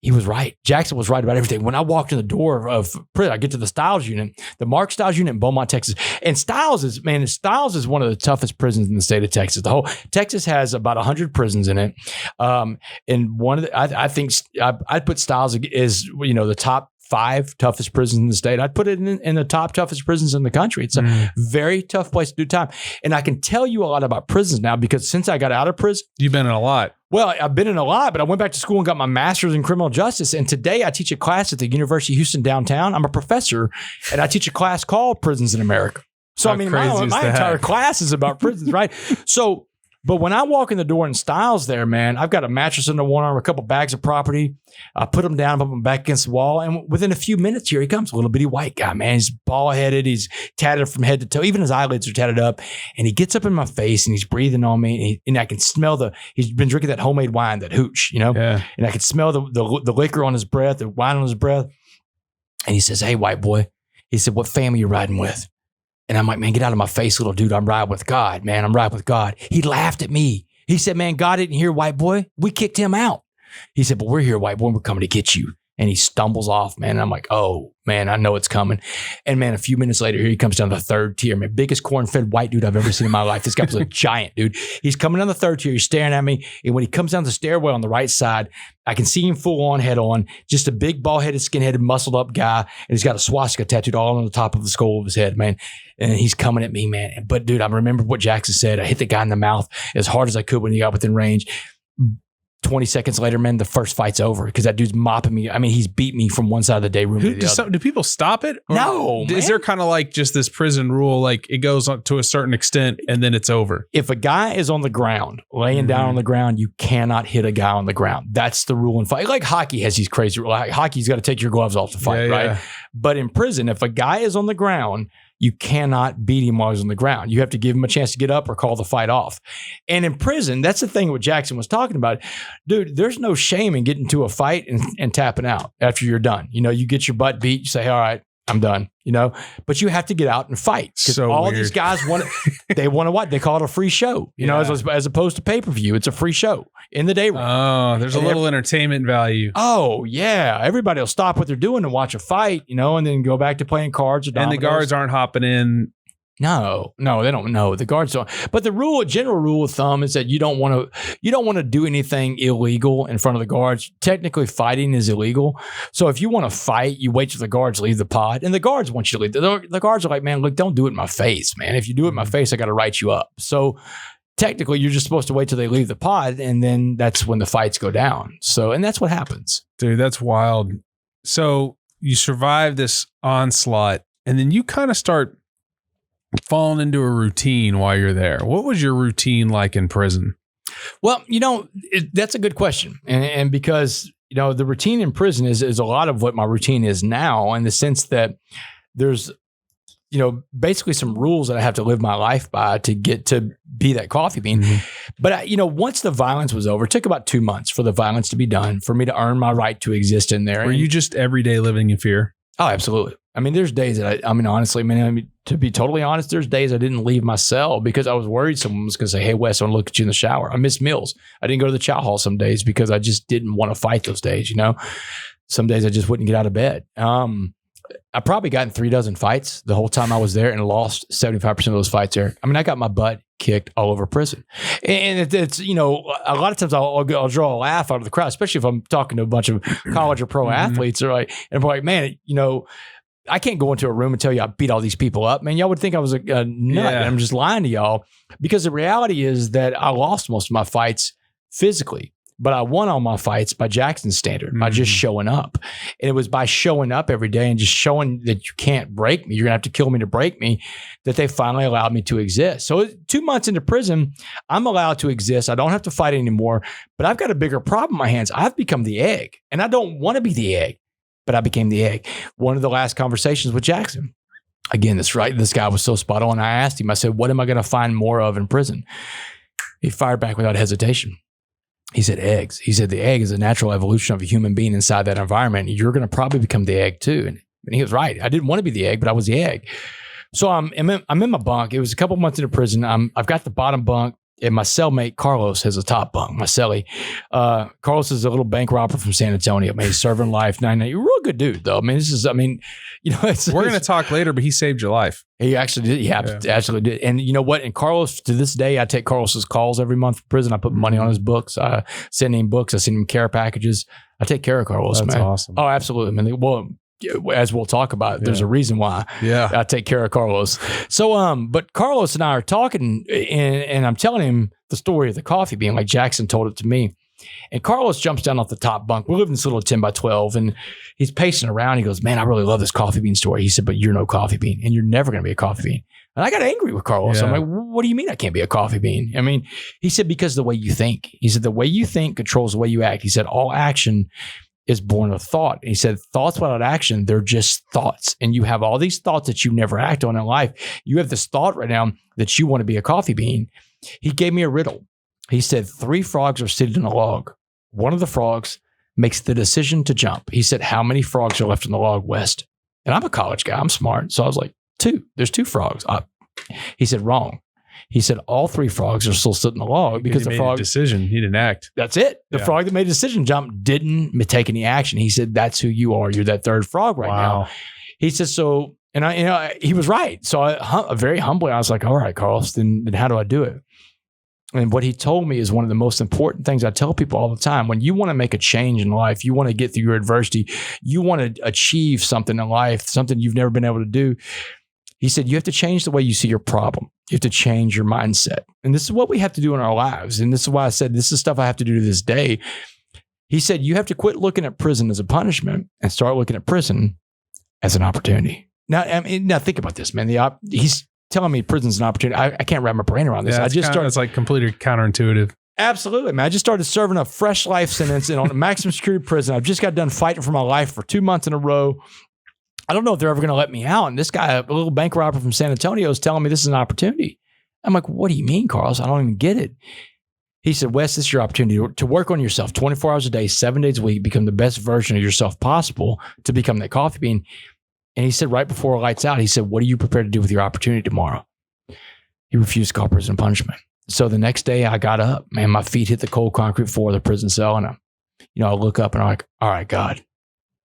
he was right. Jackson was right about everything. When I walked in the door of prison, I get to the Stiles unit, the Mark Stiles unit in Beaumont, Texas. And Stiles is one of the toughest prisons in the state of Texas. The whole Texas has about 100 prisons in it. And one of the, I think I'd put Stiles as, you know, the top 5 toughest prisons in the state. I'd put it in the top toughest prisons in the country. It's a very tough place to do time. And I can tell you a lot about prisons now, because since I got out of prison, You've been in a lot. well, I've been in a lot, but I went back to school and got my master's in criminal justice. And today I teach a class at the University of Houston downtown. I'm a professor, and I teach a class called Prisons in America. So, How I mean, crazy is my that? entire class is about prisons, right? So, but when I walk in the door in Stiles there, man, I've got a mattress under one arm, a couple bags of property. I put them down, put them back against the wall. And within a few minutes, here he comes, a little bitty white guy, man. He's bald-headed. He's tatted from head to toe. Even his eyelids are tatted up. And he gets up in my face and he's breathing on me. And I can smell he's been drinking that homemade wine, that hooch, you know? Yeah. And I could smell the liquor on his breath, the wine on his breath. And he says, hey, white boy. He said, what family you riding with? And I'm like, man, get out of my face, little dude. I'm riding with God, man. I'm riding with God. He laughed at me. He said, man, God didn't hear white boy. We kicked him out. He said, but we're here, white boy. We're coming to get you. And he stumbles off, man. And I'm like, oh, man, I know it's coming. And, man, a few minutes later, here he comes down the third tier. Man, biggest corn-fed white dude I've ever seen in my life. This guy was a giant, dude. He's coming down the third tier. He's staring at me. And when he comes down the stairway on the right side, I can see him full on, head on. Just a big, bald-headed, skin-headed, muscled-up guy. And he's got a swastika tattooed all on the top of the skull of his head, man. And he's coming at me, man. But, dude, I remember what Jackson said. I hit the guy in the mouth as hard as I could when he got within range. 20 seconds later, man, the first fight's over because that dude's mopping me. I mean, he's beat me from one side of the day room to the other. Do people stop it? Or No, is there kind of like just this prison rule, like it goes on to a certain extent and then it's over? If a guy is on the ground, laying down on the ground, you cannot hit a guy on the ground. That's the rule in fight. Like hockey has these crazy rules. Like hockey's got to take your gloves off to fight, right? Yeah. But in prison, if a guy is on the ground, you cannot beat him while he's on the ground. You have to give him a chance to get up or call the fight off. And in prison, that's the thing what Jackson was talking about. Dude, there's no shame in getting to a fight and tapping out after you're done. You know, you get your butt beat, you say, all right, I'm done, you know, but you have to get out and fight because So all weird. these guys want to, they want to what? They call it a free show, you know, as opposed to pay-per-view. It's a free show in the day room. Oh, there's a little entertainment value. Oh, yeah. Everybody will stop what they're doing and watch a fight, you know, and then go back to playing cards or And the dominoes. guards aren't hopping in. No, they don't know. The guards don't. But the general rule of thumb is that you don't want to do anything illegal in front of the guards. Technically, fighting is illegal. So if you want to fight, you wait till the guards leave the pod, and the guards want you to leave. The guards are like, man, look, don't do it in my face, man. If you do it in my face, I got to write you up. So technically, you're just supposed to wait till they leave the pod, and then that's when the fights go down. So, and that's what happens. Dude, that's wild. So you survive this onslaught, and then you kind of start falling into a routine while you're there. What was your routine like in prison? Well, that's a good question. And because, the routine in prison is a lot of what my routine is now, in the sense that there's, basically some rules that I have to live my life by to get to be that coffee bean. Mm-hmm. But, once the violence was over, it took about 2 months for the violence to be done, for me to earn my right to exist in there. Were you just every day living in fear? Oh, absolutely. I mean, there's days that honestly, to be totally honest, there's days I didn't leave my cell because I was worried someone was going to say, "Hey, Wes, I want to look at you in the shower." I missed meals. I didn't go to the chow hall some days because I just didn't want to fight those days. Some days I just wouldn't get out of bed. I probably got in 36 fights the whole time I was there and lost 75% of those fights there. I got my butt kicked all over prison. And it's a lot of times I'll draw a laugh out of the crowd, especially if I'm talking to a bunch of college or pro athletes. And I'm like, man, I can't go into a room and tell you I beat all these people up. Man, y'all would think I was a nut. Yeah. And I'm just lying to y'all, because the reality is that I lost most of my fights physically, but I won all my fights by Jackson's standard, by just showing up. And it was by showing up every day and just showing that you can't break me, you're going to have to kill me to break me, that they finally allowed me to exist. So 2 months into prison, I'm allowed to exist. I don't have to fight anymore, but I've got a bigger problem in my hands. I've become the egg, and I don't want to be the egg, but I became the egg. One of the last conversations with Jackson, again, that's right. This guy was so spot on. I asked him, I said, "What am I going to find more of in prison?" He fired back without hesitation. He said, "Eggs." He said, "The egg is a natural evolution of a human being inside that environment. You're going to probably become the egg too." And he was right. I didn't want to be the egg, but I was the egg. So I'm in my bunk. It was a couple months into prison. I've got the bottom bunk, and my cellmate Carlos has a top bunk. My cellie. Carlos is a little bank robber from San Antonio. Man, he's serving life. You're a real good dude, though. We're going to talk later, but he saved your life. He actually did. Yeah, absolutely did. And you know what? And Carlos, to this day, I take Carlos's calls every month from prison. I put money on his books. I send him books. I send him care packages. I take care of Carlos, That's man. awesome. Oh, absolutely, man. Well, as we'll talk about, there's a reason why I take care of Carlos. So, but Carlos and I are talking, and I'm telling him the story of the coffee bean, like Jackson told it to me. And Carlos jumps down off the top bunk. We live in this little 10 by 12, and he's pacing around. He goes, "Man, I really love this coffee bean story." He said, "But you're no coffee bean, and you're never going to be a coffee bean." And I got angry with Carlos. I'm like, "What do you mean I can't be a coffee bean?" He said, "Because the way you think." He said, "The way you think controls the way you act." He said, "All action is born of thought." And he said, "Thoughts without action, they're just thoughts. And you have all these thoughts that you never act on in life. You have this thought right now that you want to be a coffee bean." He gave me a riddle. He said, 3 frogs are seated in a log. One of the frogs makes the decision to jump. He said, "How many frogs are left in the log, West?" And I'm a college guy. I'm smart. So I was like, 2. There's 2 frogs. He said, "Wrong." He said, "All 3 frogs are still sitting in the log because the frog." Decision. He didn't act. That's it. The frog that made a decision jump didn't take any action. He said, "That's who you are. You're that 3rd frog right now." He said, "So," and he was right. So I very humbly, I was like, "All right, Carlos, then how do I do it?" And what he told me is one of the most important things I tell people all the time. When you want to make a change in life, you want to get through your adversity, you want to achieve something in life, something you've never been able to do. He said, you have to change the way you see your problem. You have to change your mindset. And this is what we have to do in our lives. And this is why I said, this is stuff I have to do to this day. He said, you have to quit looking at prison as a punishment and start looking at prison as an opportunity. Now think about this, man. He's telling me prison's an opportunity. I can't wrap my brain around this. It's like completely counterintuitive. Absolutely, man. I just started serving a fresh life sentence in on a maximum security prison. I've just got done fighting for my life for 2 months in a row. I don't know if they're ever going to let me out. And this guy, a little bank robber from San Antonio, is telling me this is an opportunity. I'm like, what do you mean, Carlos? I don't even get it. He said, Wes, this is your opportunity to work on yourself 24 hours a day, 7 days a week, become the best version of yourself possible to become that coffee bean. And he said, right before lights out, he said, what are you prepared to do with your opportunity tomorrow? He refused to call prison punishment. So the next day I got up, man, my feet hit the cold concrete floor of the prison cell. And I look up and I'm like, all right, God,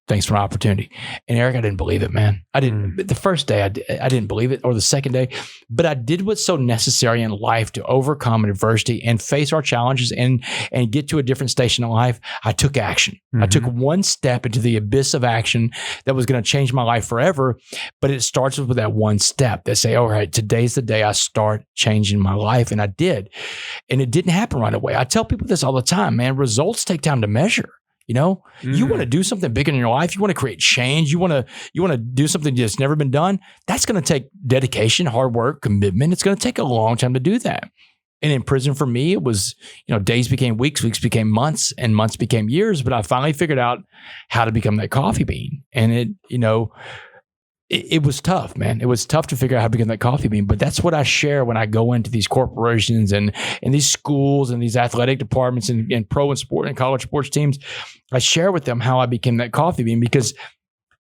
thanks for an opportunity. And Eric, I didn't believe it, man. I didn't. The first day, I didn't believe it, or the second day, but I did what's so necessary in life to overcome adversity and face our challenges and get to a different station in life. I took action. Mm-hmm. I took one step into the abyss of action that was going to change my life forever. But it starts with that one step that say, all right, today's the day I start changing my life. And I did. And it didn't happen right away. I tell people this all the time, man. Results take time to measure. You know, you want to do something big in your life. You want to create change. You want to do something that's never been done. That's going to take dedication, hard work, commitment. It's going to take a long time to do that. And in prison for me, it was, days became weeks, weeks became months, and months became years. But I finally figured out how to become that coffee bean. And it was tough, man. It was tough to figure out how to become that coffee bean. But that's what I share when I go into these corporations and these schools and these athletic departments and pro and sport and college sports teams. I share with them how I became that coffee bean, because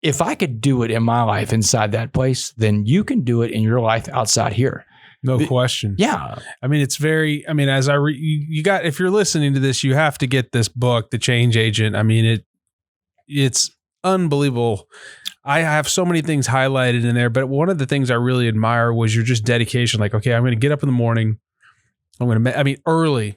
if I could do it in my life inside that place, then you can do it in your life outside here. No question. Yeah. I mean, if you're listening to this, you have to get this book, The Change Agent. I mean, it's unbelievable. I have so many things highlighted in there, but one of the things I really admire was your just dedication. Like, okay, I'm going to get up in the morning. Early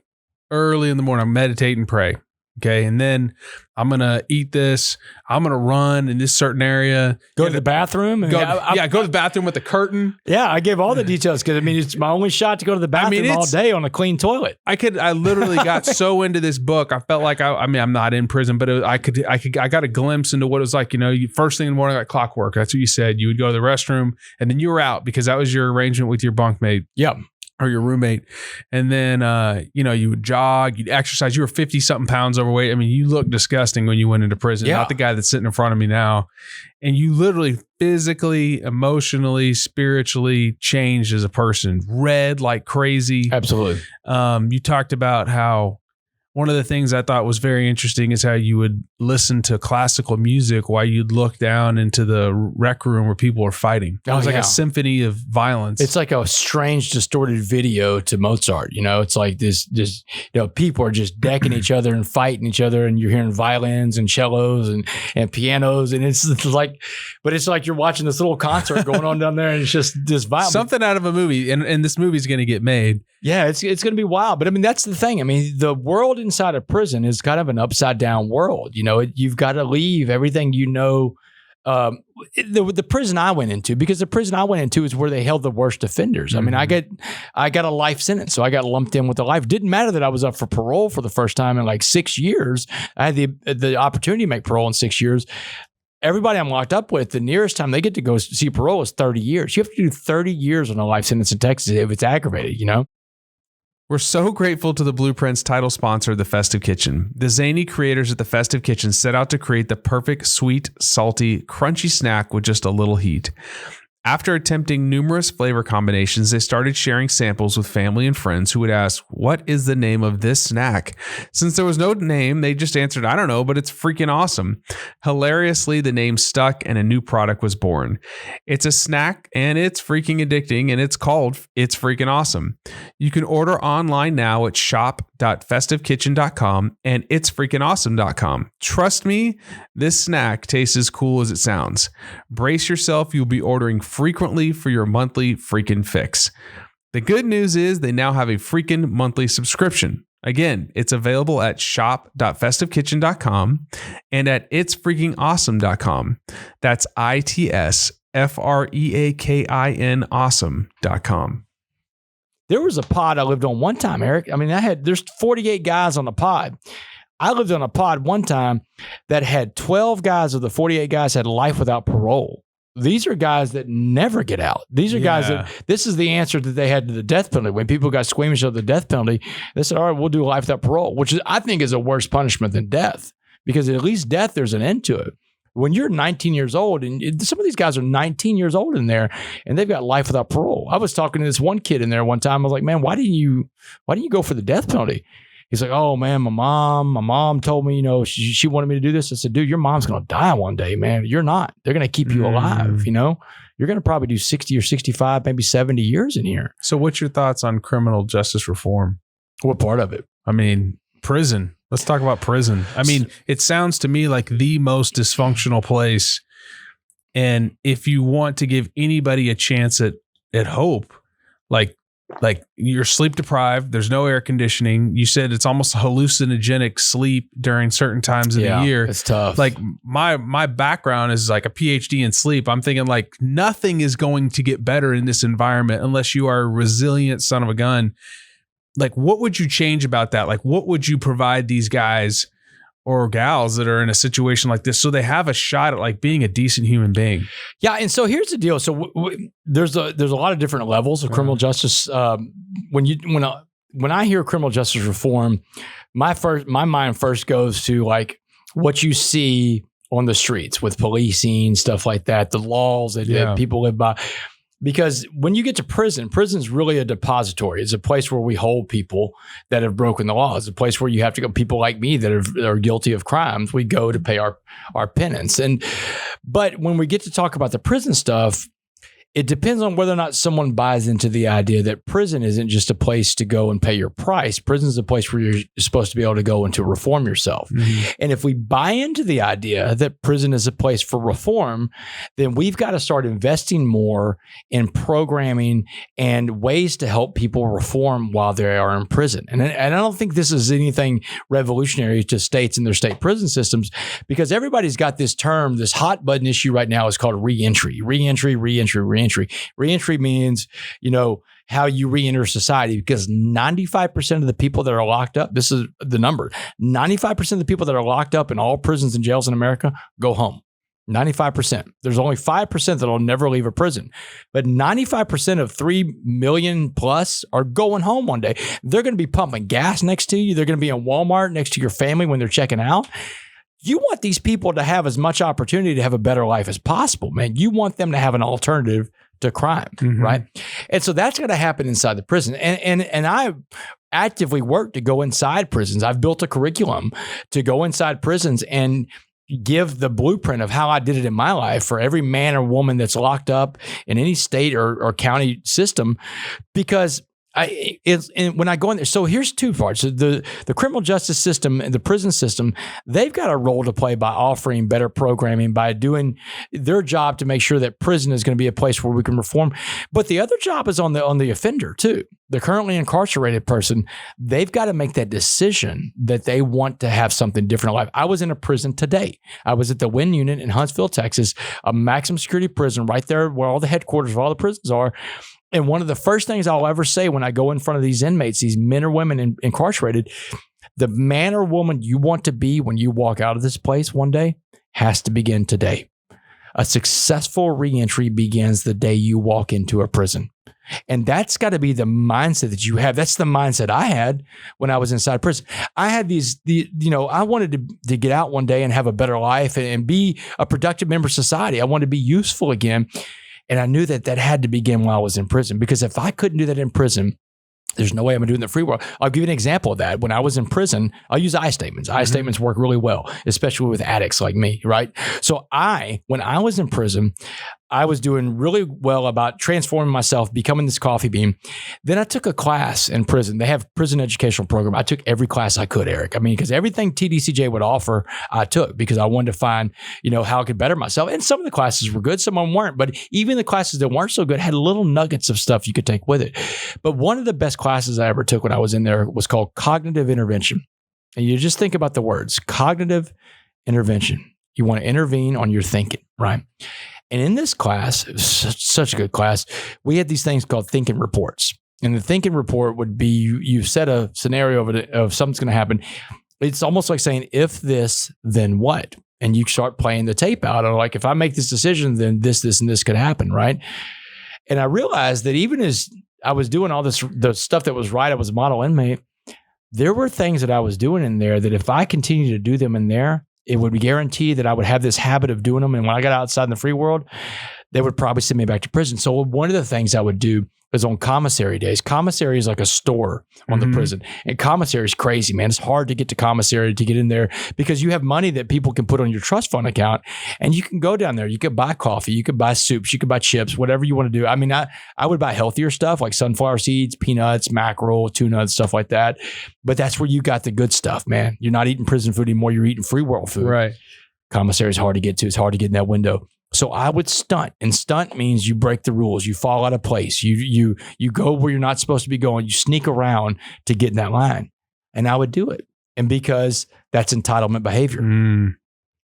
in the morning, I'm meditate and pray. Okay. And then I'm going to eat this. I'm going to run in this certain area. Go to the bathroom. Go to the bathroom with the curtain. Yeah. I gave all the details because it's my only shot to go to the bathroom all day on a clean toilet. I literally got so into this book. I felt like I'm not in prison, but I got a glimpse into what it was like. First thing in the morning, like clockwork. That's what you said. You would go to the restroom and then you were out because that was your arrangement with your bunkmate. Yeah. Or your roommate. And then, you would jog, you'd exercise. You were 50 something pounds overweight. I mean, you look disgusting when you went into prison, not the guy that's sitting in front of me now. And you literally physically, emotionally, spiritually changed as a person, read like crazy. Absolutely. You talked about how one of the things I thought was very interesting is how you would listen to classical music while you'd look down into the rec room where people were fighting. It was like a symphony of violence. It's like a strange, distorted video to Mozart. It's like this, people are just decking each other and fighting each other, and you're hearing violins and cellos and pianos, and it's like you're watching this little concert going on down there, and it's just this violence. Something out of a movie, and this movie's going to get made. Yeah, it's going to be wild. But that's the thing. The world inside of prison is kind of an upside down world. You've got to leave everything the prison I went into, because the prison I went into is where they held the worst offenders. Mm-hmm. I got a life sentence, so I got lumped in with the life. Didn't matter that I was up for parole for the first time in like 6 years. I had the opportunity to make parole in 6 years. Everybody I'm locked up with, the nearest time they get to go see parole is 30 years. You have to do 30 years on a life sentence in Texas if it's aggravated, We're so grateful to the BluePrint's title sponsor, The Festive Kitchen. The zany creators at The Festive Kitchen set out to create the perfect sweet, salty, crunchy snack with just a little heat. After attempting numerous flavor combinations, they started sharing samples with family and friends who would ask, "What is the name of this snack?" Since there was no name, they just answered, "I don't know, but it's freaking awesome." Hilariously, the name stuck and a new product was born. It's a snack and it's freaking addicting, and it's called It's Freaking Awesome. You can order online now at shop.festivekitchen.com and itsfreakingawesome.com. Trust me, this snack tastes as cool as it sounds. Brace yourself, you'll be ordering frequently for your monthly freaking fix. The good news is they now have a freaking monthly subscription. Again, it's available at shop.festivekitchen.com and at itsfreakingawesome.com. That's ITSFREAKIN awesome.com. There was a pod I lived on one time, Eric. There's 48 guys on the pod. I lived on a pod one time that had 12 guys of the 48 guys had life without parole. These are guys that never get out. These are guys that, this is the answer that they had to the death penalty. When people got squeamish of the death penalty, they said, all right, we'll do life without parole, which I think is a worse punishment than death, because at least death, there's an end to it. When you're 19 years old, and some of these guys are 19 years old in there, and they've got life without parole. I was talking to this one kid in there one time. I was like, man, why didn't you go for the death penalty? He's like, oh man, my mom told me, she wanted me to do this. I said, dude, your mom's going to die one day, man. You're not. They're going to keep you alive. You're going to probably do 60 or 65, maybe 70 years in here. So what's your thoughts on criminal justice reform? What part of it? Prison. Let's talk about prison. It sounds to me like the most dysfunctional place. And if you want to give anybody a chance at hope, like you're sleep deprived, there's no air conditioning. You said it's almost hallucinogenic sleep during certain times of the year. It's tough. Like my background is like a PhD in sleep. I'm thinking like nothing is going to get better in this environment unless you are a resilient son of a gun. Like, what would you change about that? Like, what would you provide these guys or gals that are in a situation like this, so they have a shot at like being a decent human being. Yeah, and so here's the deal. So there's a lot of different levels of criminal justice. When I hear criminal justice reform, my mind first goes to like what you see on the streets with policing, stuff like that, the laws that people live by. Because when you get to prison's really a depository. It's a place where we hold people that have broken the law. It's a place where you have to go, people like me that are guilty of crimes, we go to pay our penance. But when we get to talk about the prison stuff, it depends on whether or not someone buys into the idea that prison isn't just a place to go and pay your price. Prison is a place where you're supposed to be able to go and to reform yourself. Mm-hmm. And if we buy into the idea that prison is a place for reform, then we've got to start investing more in programming and ways to help people reform while they are in prison. And I don't think this is anything revolutionary to states and their state prison systems, because everybody's got this term, this hot button issue right now is called reentry. Reentry means, how you reenter society, because 95% of the people that are locked up, this is the number, 95% of the people that are locked up in all prisons and jails in America go home. 95%. There's only 5% that'll never leave a prison. But 95% of 3 million plus are going home one day. They're going to be pumping gas next to you. They're going to be in Walmart next to your family when they're checking out. You want these people to have as much opportunity to have a better life as possible, man. You want them to have an alternative to crime, right? And so that's going to happen inside the prison. And I actively work to go inside prisons. I've built a curriculum to go inside prisons and give the blueprint of how I did it in my life for every man or woman that's locked up in any state or county system, because when I go in there, so here's two parts. The criminal justice system and the prison system, they've got a role to play by offering better programming, by doing their job to make sure that prison is going to be a place where we can reform. But the other job is on the offender too. The currently incarcerated person, they've got to make that decision that they want to have something different in life. I was in a prison today. I was at the Wynn Unit in Huntsville, Texas, a maximum security prison right there where all the headquarters of all the prisons are. And one of the first things I'll ever say when I go in front of these inmates, these men or women incarcerated, the man or woman you want to be when you walk out of this place one day has to begin today. A successful reentry begins the day you walk into a prison. And that's got to be the mindset that you have. That's the mindset I had when I was inside prison. I had I wanted to get out one day and have a better life and be a productive member of society. I wanted to be useful again. And I knew that had to begin while I was in prison, because if I couldn't do that in prison, there's no way I'm going to do it in the free world. I'll give you an example of that. When I was in prison, I'll use I statements. I statements work really well, especially with addicts like me, right? So when I was in prison, I was doing really well about transforming myself, becoming this coffee bean. Then I took a class in prison. They have prison educational program. I took every class I could, Eric. I mean, because everything TDCJ would offer, I took, because I wanted to find, how I could better myself. And some of the classes were good, some of them weren't. But even the classes that weren't so good had little nuggets of stuff you could take with it. But one of the best classes I ever took when I was in there was called cognitive intervention. And you just think about the words, cognitive intervention. You want to intervene on your thinking, right? And in this class, such a good class, we had these things called thinking reports. And the thinking report would be, you set a scenario of something's going to happen. It's almost like saying, if this, then what? And you start playing the tape out. Or like, if I make this decision, then this, and this could happen, right? And I realized that even as I was doing all this, the stuff that was right, I was a model inmate, there were things that I was doing in there that if I continued to do them in there, it would be guaranteed that I would have this habit of doing them. And when I got outside in the free world, they would probably send me back to prison. So one of the things I would do is on commissary days. Commissary is like a store on the prison. And commissary is crazy, man. It's hard to get to commissary, to get in there, because you have money that people can put on your trust fund account, and you can go down there. You could buy coffee, you could buy soups, you could buy chips, whatever you want to do. I mean, I would buy healthier stuff like sunflower seeds, peanuts, mackerel, tuna, stuff like that. But that's where you got the good stuff, man. You're not eating prison food anymore. You're eating free world food. Right. Commissary is hard to get to. It's hard to get in that window. So I would stunt, and stunt means you break the rules. You fall out of place. You go where you're not supposed to be going. You sneak around to get in that line. And I would do it. And because that's entitlement behavior.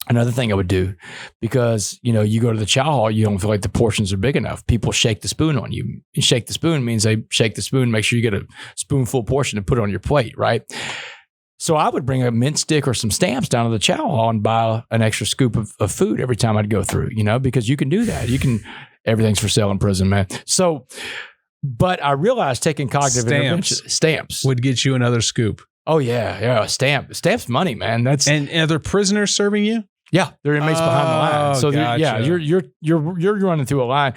Another thing I would do, because, you go to the chow hall, you don't feel like the portions are big enough. People shake the spoon on you. And shake the spoon means they shake the spoon, make sure you get a spoonful portion and put it on your plate, right? So I would bring a mint stick or some stamps down to the chow hall and buy an extra scoop of food every time I'd go through, because you can do that. Everything's for sale in prison, man. So, but I realized taking cognitive intervention, stamps would get you another scoop. Oh yeah. Stamps money, man. And are there prisoners serving you? Yeah, they're inmates behind the line. So gotcha. you're running through a line.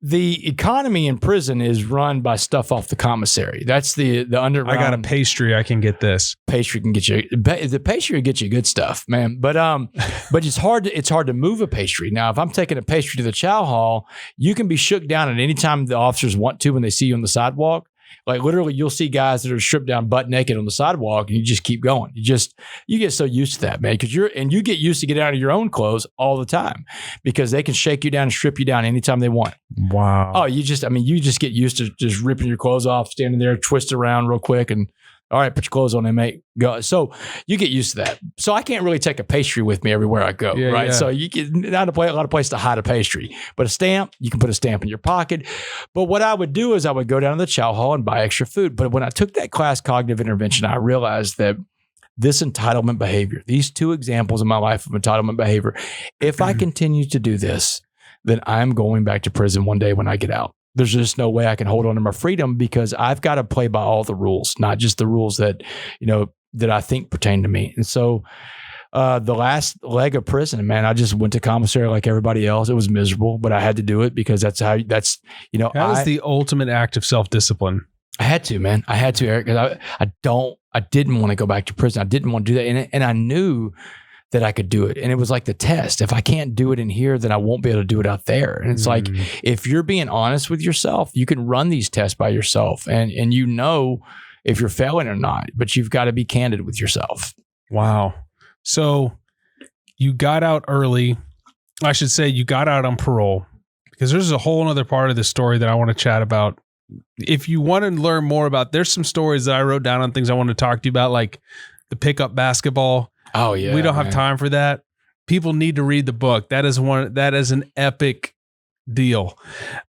The economy in prison is run by stuff off the commissary. That's the underground. I got a pastry. I can get this. Pastry can get you. The pastry will get you good stuff, man. But it's hard to move a pastry. Now, if I'm taking a pastry to the chow hall, you can be shook down at any time the officers want to when they see you on the sidewalk. Like literally, you'll see guys that are stripped down butt naked on the sidewalk, and you just keep going. You get so used to that, man, because you get used to getting out of your own clothes all the time because they can shake you down and strip you down anytime they want. Wow. Oh, you just get used to just ripping your clothes off, standing there, twist around real quick, and all right, put your clothes on, mate. Go. So you get used to that. So I can't really take a pastry with me everywhere I go, right? Yeah. So you get not a lot of places to hide a pastry, but a stamp, you can put a stamp in your pocket. But what I would do is I would go down to the chow hall and buy extra food. But when I took that class, cognitive intervention, I realized that this entitlement behavior, these two examples in my life of entitlement behavior, if I continue to do this, then I'm going back to prison one day when I get out. There's just no way I can hold on to my freedom because I've got to play by all the rules, not just the rules that, that I think pertain to me. And so the last leg of prison, man, I just went to commissary like everybody else. It was miserable, but I had to do it because that was the ultimate act of self-discipline. I had to, man. I had to, Eric, because I didn't want to go back to prison. I didn't want to do that. And I knew that I could do it. And it was like the test. If I can't do it in here, then I won't be able to do it out there. And it's like, if you're being honest with yourself, you can run these tests by yourself and if you're failing or not, but you've got to be candid with yourself. Wow. So you got out early. I should say you got out on parole because there's a whole other part of the story that I want to chat about. If you want to learn more about, there's some stories that I wrote down on things I want to talk to you about, like the pickup basketball. Oh yeah. We don't have time for that. People need to read the book. That is an epic deal.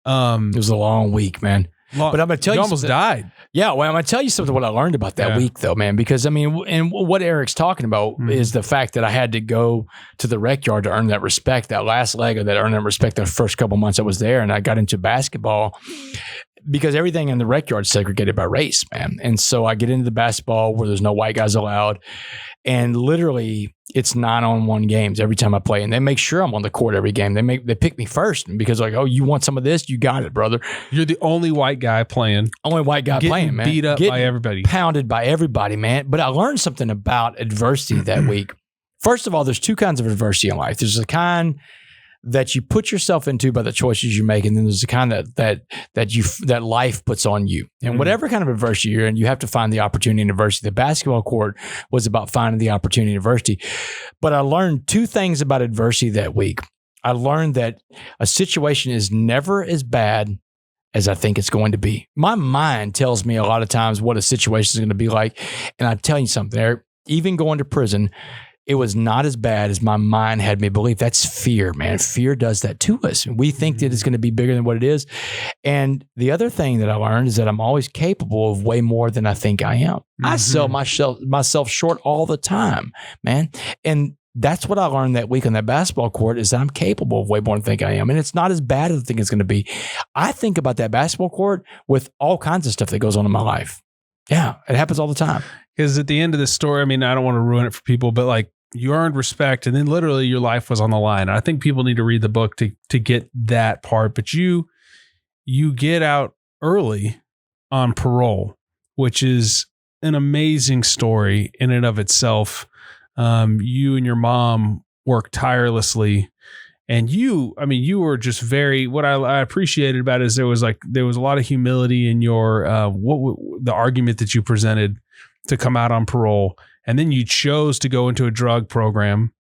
It was a long week, man. But I'm going to tell you, almost died. Yeah. Well, I'm going to tell you something what I learned about that week though, man, because and what Eric's talking about is the fact that I had to go to the rec yard to earn that respect, that last leg of that earn that respect the first couple months I was there. And I got into basketball because everything in the rec yard is segregated by race, man. And so I get into the basketball where there's no white guys allowed. And literally it's 9-on-1 games every time I play. And they make sure I'm on the court every game. They pick me first because like, oh, you want some of this? You got it, brother. You're the only white guy playing. Only white guy playing, man. Beat up by everybody. Pounded by everybody, man. But I learned something about adversity that week. First of all, there's two kinds of adversity in life. There's the kind that you put yourself into by the choices you make, and then there's the kind that life puts on you. And whatever kind of adversity you're in, you have to find the opportunity in adversity. The basketball court was about finding the opportunity in adversity. But I learned two things about adversity that week. I learned that a situation is never as bad as I think it's going to be. My mind tells me a lot of times what a situation is going to be like. And I tell you something, Eric, even going to prison, it was not as bad as my mind had me believe. That's fear, man. Fear does that to us. We think that it's going to be bigger than what it is. And the other thing that I learned is that I'm always capable of way more than I think I am. I sell myself short all the time, man. And that's what I learned that week on that basketball court is that I'm capable of way more than I think I am. And it's not as bad as I think it's going to be. I think about that basketball court with all kinds of stuff that goes on in my life. Yeah, it happens all the time. Because at the end of the story, I don't want to ruin it for people, but like, you earned respect, and then literally your life was on the line. I think people need to read the book to get that part. But you get out early on parole, which is an amazing story in and of itself. You and your mom worked tirelessly, and you were just very. What I appreciated about it is there was a lot of humility in your the argument that you presented to come out on parole. And then you chose to go into a drug program.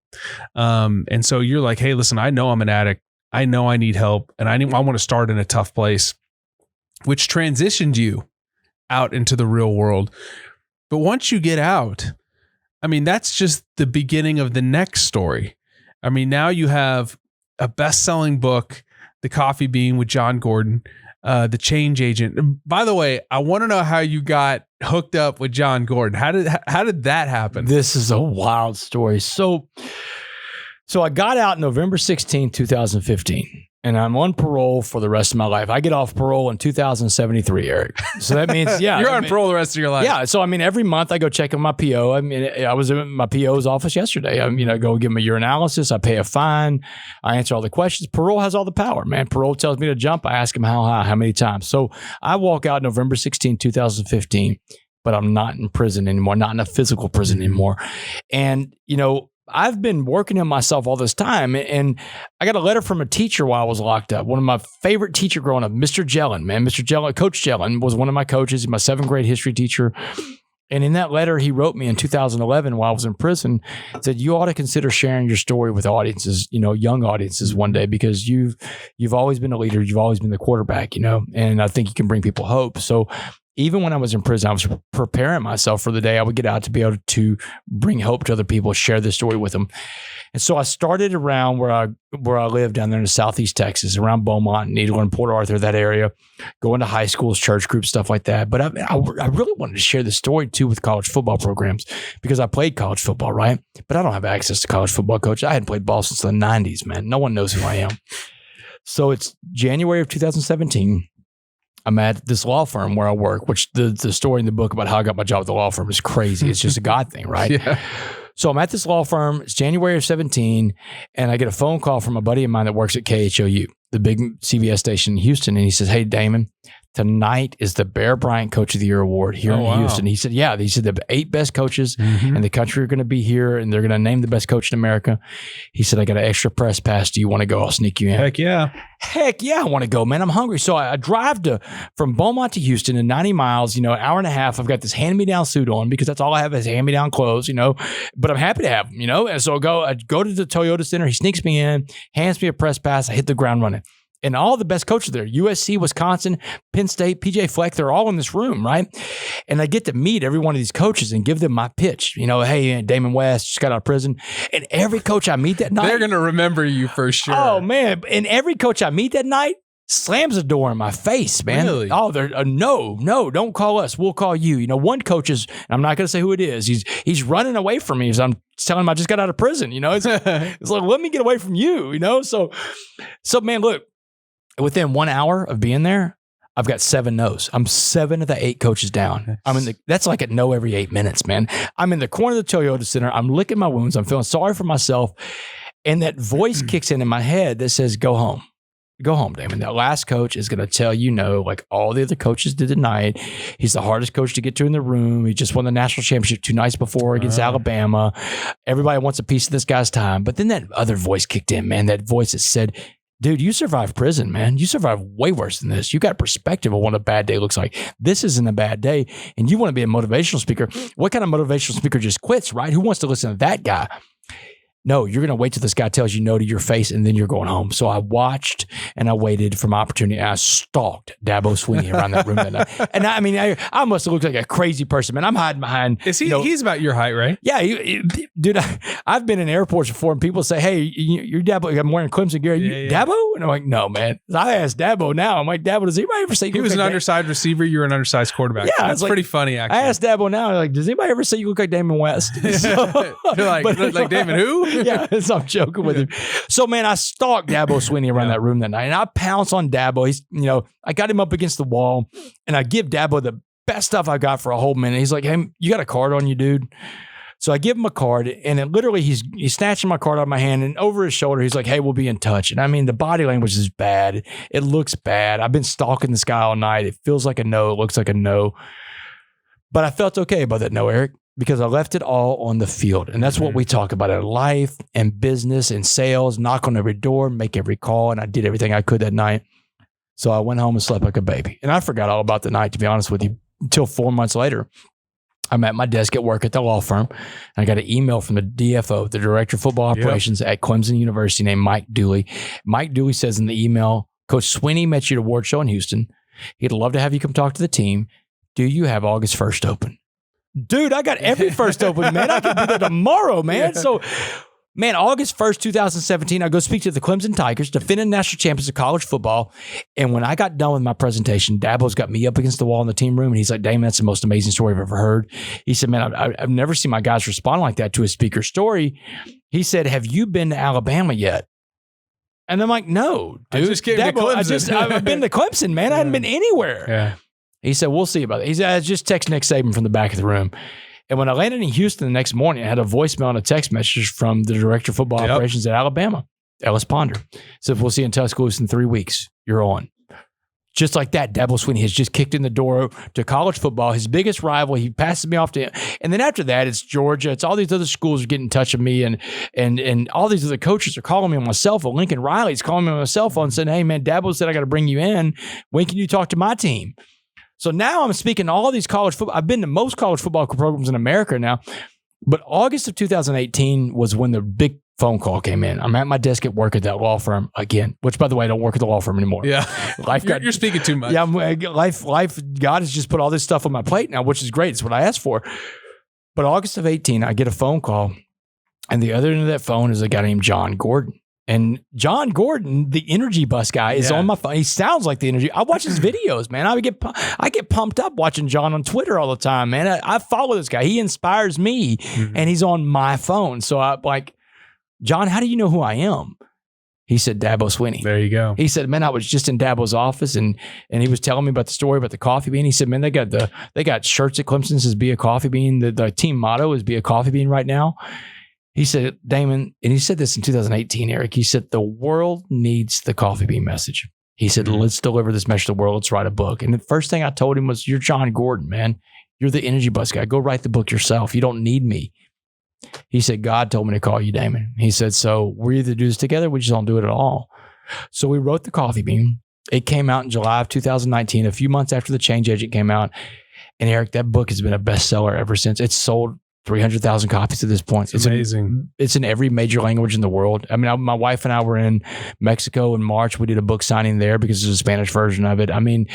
And so you're like, hey, listen, I know I'm an addict. I know I need help. And I want to start in a tough place, which transitioned you out into the real world. But once you get out, that's just the beginning of the next story. Now you have a best-selling book, The Coffee Bean with John Gordon. the change agent. By the way, I want to know how you got hooked up with John Gordon. How did that happen? This is a wild story. So I got out November 16, 2015. And I'm on parole for the rest of my life. I get off parole in 2073, Eric. So that means, yeah. You're on parole the rest of your life. Yeah. So, every month I go check on my PO. I was in my PO's office yesterday. I go give him a urinalysis. I pay a fine. I answer all the questions. Parole has all the power, man. Parole tells me to jump. I ask him how high, how many times. So I walk out November 16, 2015, but I'm not in prison anymore, not in a physical prison anymore. And, I've been working on myself all this time, and I got a letter from a teacher while I was locked up. One of my favorite teacher growing up, Mr. Jellin, man. Mr. Jellin, Coach Jellin was one of my coaches. He's my 7th grade history teacher. And in that letter, he wrote me in 2011 while I was in prison, said, you ought to consider sharing your story with audiences, young audiences one day, because you've always been a leader. You've always been the quarterback, and I think you can bring people hope. So even when I was in prison, I was preparing myself for the day I would get out to be able to bring hope to other people, share this story with them. And so I started around where I live down there in Southeast Texas, around Beaumont, Needle, and Port Arthur, that area, going to high schools, church groups, stuff like that. But I really wanted to share this story too with college football programs, because I played college football, right? But I don't have access to college football coach. I hadn't played ball since the 90s, man. No one knows who I am. So it's January of 2017. I'm at this law firm where I work, which the story in the book about how I got my job at the law firm is crazy. It's just a God thing, right? Yeah. So I'm at this law firm. It's January of 17, and I get a phone call from a buddy of mine that works at KHOU, the big CBS station in Houston. And he says, hey, Damon, tonight is the Bear Bryant Coach of the Year award here in Houston. He said, yeah, he said the 8 best coaches in the country are going to be here, and they're going to name the best coach in America. He said, I got an extra press pass. Do you want to go? I'll sneak you in. Heck yeah. Heck yeah, I want to go, man. I'm hungry. So I drive from Beaumont to Houston in 90 miles, an hour and a half. I've got this hand-me-down suit on because that's all I have is hand-me-down clothes, but I'm happy to have them, And so I go to the Toyota Center. He sneaks me in, hands me a press pass. I hit the ground running. And all the best coaches there, USC, Wisconsin, Penn State, PJ Fleck, they're all in this room, right? And I get to meet every one of these coaches and give them my pitch. Hey, Damon West just got out of prison. And every coach I meet that night, they're going to remember you for sure. Oh, man. And every coach I meet that night slams the door in my face, man. Really? Oh, they're no, don't call us. We'll call you. One coach is, I'm not going to say who it is. He's running away from me as I'm telling him I just got out of prison. It's like, let me get away from you, So man, look. Within 1 hour of being there, I've got 7 no's. I'm 7 of the 8 coaches down. That's like a no every 8 minutes, man. I'm in the corner of the Toyota Center. I'm licking my wounds. I'm feeling sorry for myself. And that voice kicks in my head that says, go home. Go home, Damon. That last coach is going to tell you no, like all the other coaches did tonight. He's the hardest coach to get to in the room. He just won the national championship 2 nights before against Alabama. Everybody wants a piece of this guy's time. But then that other voice kicked in, man. That voice that said, dude, you survived prison, man. You survived way worse than this. You got perspective of what a bad day looks like. This isn't a bad day. And you want to be a motivational speaker. What kind of motivational speaker just quits, right? Who wants to listen to that guy? No, you're going to wait till this guy tells you no to your face, and then you're going home. So I watched and I waited for my opportunity. And I stalked Dabo Swinney around that room that night. And I must have looked like a crazy person, man. I'm hiding behind. Is he? He's about your height, right? Yeah, dude. I've been in airports before, and people say, "Hey, you're Dabo. I'm wearing Clemson gear. Dabo?" And I'm like, "No, man." I asked Dabo now. I'm like, "Dabo, does anybody ever say he was an undersized receiver? You were an undersized quarterback." Yeah, that's pretty funny. Actually, I asked Dabo now. Like, does anybody ever say you look like Damon West? So, you're like Damon who? Yeah, so I'm joking with him. So, man, I stalked Dabo Swinney around that room that night, and I pounce on Dabo. He's, I got him up against the wall, and I give Dabo the best stuff I got for a whole minute. He's like, "Hey, you got a card on you, dude?" So I give him a card, and then literally he's snatching my card out of my hand, and over his shoulder, he's like, "Hey, we'll be in touch." And the body language is bad. It looks bad. I've been stalking this guy all night. It feels like a no. It looks like a no. But I felt okay about that no, Eric, because I left it all on the field. And that's what we talk about in life and business and sales, knock on every door, make every call. And I did everything I could that night. So I went home and slept like a baby. And I forgot all about the night, to be honest with you, until 4 months later. I'm at my desk at work at the law firm. And I got an email from the DFO, the Director of Football Operations at Clemson University, named Mike Dooley. Mike Dooley says in the email, "Coach Swinney met you at award show in Houston. He'd love to have you come talk to the team. Do you have August 1st open?" Dude, I got every first open, man. I could be there tomorrow, man. So Man, August 1st, 2017, I go speak to the Clemson Tigers, defending national champions of college football. And when I got done with my presentation, Dabo's got me up against the wall in the team room. And he's like, Damon, that's the most amazing story I've ever heard. He said, man, I've never seen my guys respond like that to a speaker's story. He said, have you been to Alabama yet? And I'm like, no, dude. I just came to Clemson. I've been to Clemson, man. I hadn't been anywhere. Yeah. He said, we'll see about it. He said, I just text Nick Saban from the back of the room. And when I landed in Houston the next morning, I had a voicemail and a text message from the director of football operations at Alabama, Ellis Ponder. Said, we'll see you in Tuscaloosa in 3 weeks. You're on. Just like that, Dabo Swinney has just kicked in the door to college football. His biggest rival, he passes me off to him. And then after that, it's Georgia. It's all these other schools are getting in touch with me. And all these other coaches are calling me on my cell phone. Lincoln Riley's calling me on my cell phone saying, hey, man, Dabo said I got to bring you in. When can you talk to my team? So now I'm speaking to all these college football. I've been to most college football programs in America now. But August of 2018 was when the big phone call came in. I'm at my desk at work at that law firm again, which, by the way, I don't work at the law firm anymore. Yeah. You're speaking too much. Yeah, life. God has just put all this stuff on my plate now, which is great. It's what I asked for. But August of 18, I get a phone call. And the other end of that phone is a guy named John Gordon. And John Gordon, the energy bus guy, is on my phone. He sounds like the energy. I watch his videos, man. I get pumped up watching John on Twitter all the time, man. I follow this guy. He inspires me, and he's on my phone. So I'm like, John, how do you know who I am? He said, Dabo Swinney. There you go. He said, man, I was just in Dabo's office, and he was telling me about the story about the coffee bean. He said, man, they got shirts at Clemson that says "Be a Coffee Bean." The team motto is "Be a Coffee Bean" right now. He said, Damon, and he said this in 2018, Eric, he said, the world needs the coffee bean message. He said, let's deliver this message to the world. Let's write a book. And the first thing I told him was, you're John Gordon, man. You're the energy bus guy. Go write the book yourself. You don't need me. He said, God told me to call you, Damon. He said, so we either do this together, we just don't do it at all. So we wrote the coffee bean. It came out in July of 2019, a few months after The Change Agent came out. And Eric, that book has been a bestseller ever since. It's sold 300,000 copies at this point. It's amazing. It's in every major language in the world. I mean, my wife and I were in Mexico in March. We did a book signing there because there's a Spanish version of it. I mean,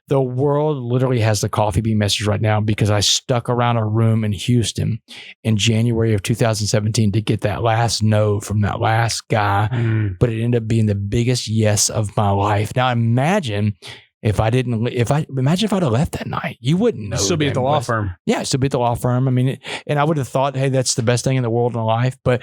the world literally has the coffee bean message right now because I stuck around a room in Houston in January of 2017 to get that last no from that last guy. But it ended up being the biggest yes of my life. Now imagine if I'd have left that night, you wouldn't know. Still be at the law firm. Yeah, still be at the law firm. I mean, and I would have thought, hey, that's the best thing in the world in life. But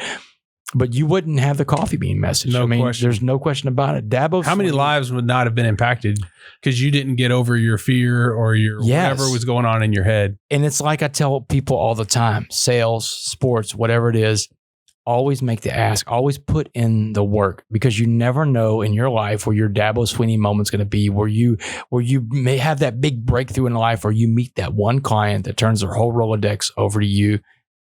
you wouldn't have the coffee bean message. No question. There's no question about it. Dabo. How many lives would not have been impacted because you didn't get over your fear or your whatever was going on in your head? And it's like I tell people all the time, sales, sports, whatever it is, always make the ask, always put in the work, because you never know in your life where your Dabo Swinney moment's going to be, where you may have that big breakthrough in life, or you meet that one client that turns their whole Rolodex over to you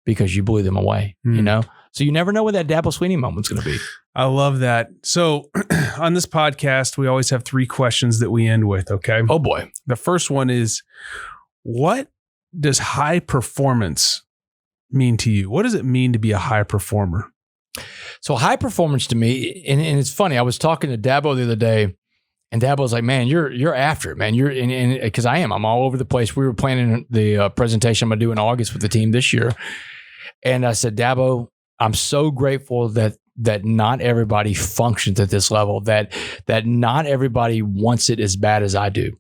because you blew them away, you know? So you never know where that Dabo Swinney moment's going to be. I love that. So on this podcast, we always have 3 questions that we end with, okay? Oh boy. The first one is, what does high performance mean to you? What does it mean to be a high performer? So high performance to me, and it's funny, I was talking to Dabo the other day, and Dabo was like, man, you're after it, man. Because I am. I'm all over the place. We were planning the presentation I'm going to do in August with the team this year. And I said, Dabo, I'm so grateful that not everybody functions at this level, that not everybody wants it as bad as I do.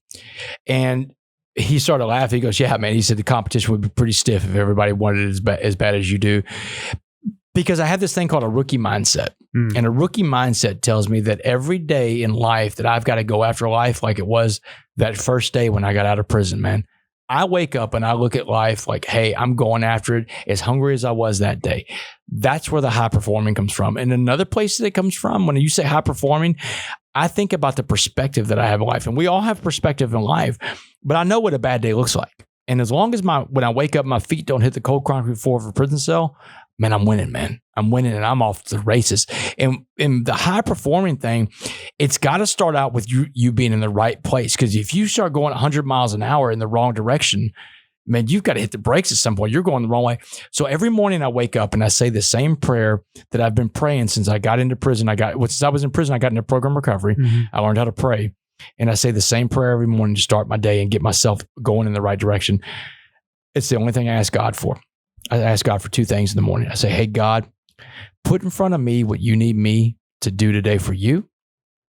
And he started laughing. He goes, yeah, man. He said the competition would be pretty stiff if everybody wanted it as bad as you do. Because I have this thing called a rookie mindset. And a rookie mindset tells me that every day in life that I've got to go after life like it was that first day when I got out of prison, man. I wake up and I look at life like, hey, I'm going after it as hungry as I was that day. That's where the high performing comes from. And another place that it comes from, when you say high performing, I think about the perspective that I have in life. And we all have perspective in life, but I know what a bad day looks like. And as long as when I wake up, my feet don't hit the cold concrete floor of a prison cell, man, I'm winning, man. I'm winning and I'm off to the races. And in the high performing thing, it's got to start out with you being in the right place. Because if you start going 100 miles an hour in the wrong direction, man, you've got to hit the brakes at some point. You're going the wrong way. So every morning I wake up and I say the same prayer that I've been praying since I got into prison. Since I was in prison, I got into program recovery. I learned how to pray. And I say the same prayer every morning to start my day and get myself going in the right direction. It's the only thing I ask God for. I ask God for 2 things in the morning. I say, hey, God, Put in front of me what you need me to do today for you,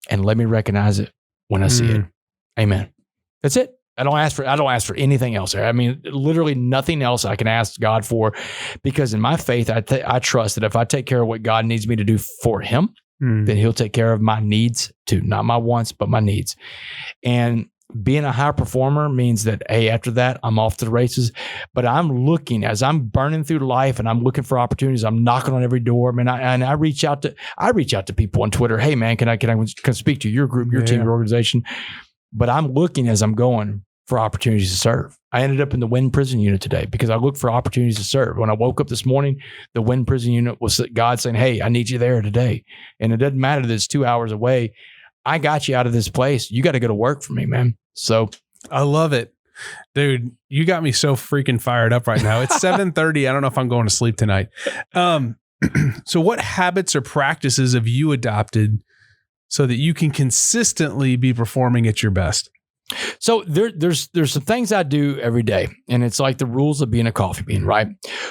and let me recognize it when I see it. Amen. That's it. I don't ask for anything else. I mean, literally nothing else I can ask God for, because in my faith, I trust that if I take care of what God needs me to do for him, then he'll take care of my needs too. Not my wants, but my needs. And being a high performer means that, hey, after that, I'm off to the races. But I'm looking, as I'm burning through life and I'm looking for opportunities, I'm knocking on every door. Man, I reach out to people on Twitter. Hey, man, can I speak to your group, your team, your organization? But I'm looking as I'm going for opportunities to serve. I ended up in the Wynn prison unit today because I looked for opportunities to serve. When I woke up this morning, the Wynn prison unit was God saying, hey, I need you there today. And it doesn't matter that it's 2 hours away. I got you out of this place. You got to go to work for me, man. So I love it. Dude, you got me so freaking fired up right now. It's 7:30. I don't know if I'm going to sleep tonight. So what habits or practices have you adopted so that you can consistently be performing at your best? So there's some things I do every day, and it's like the rules of being a coffee bean, right?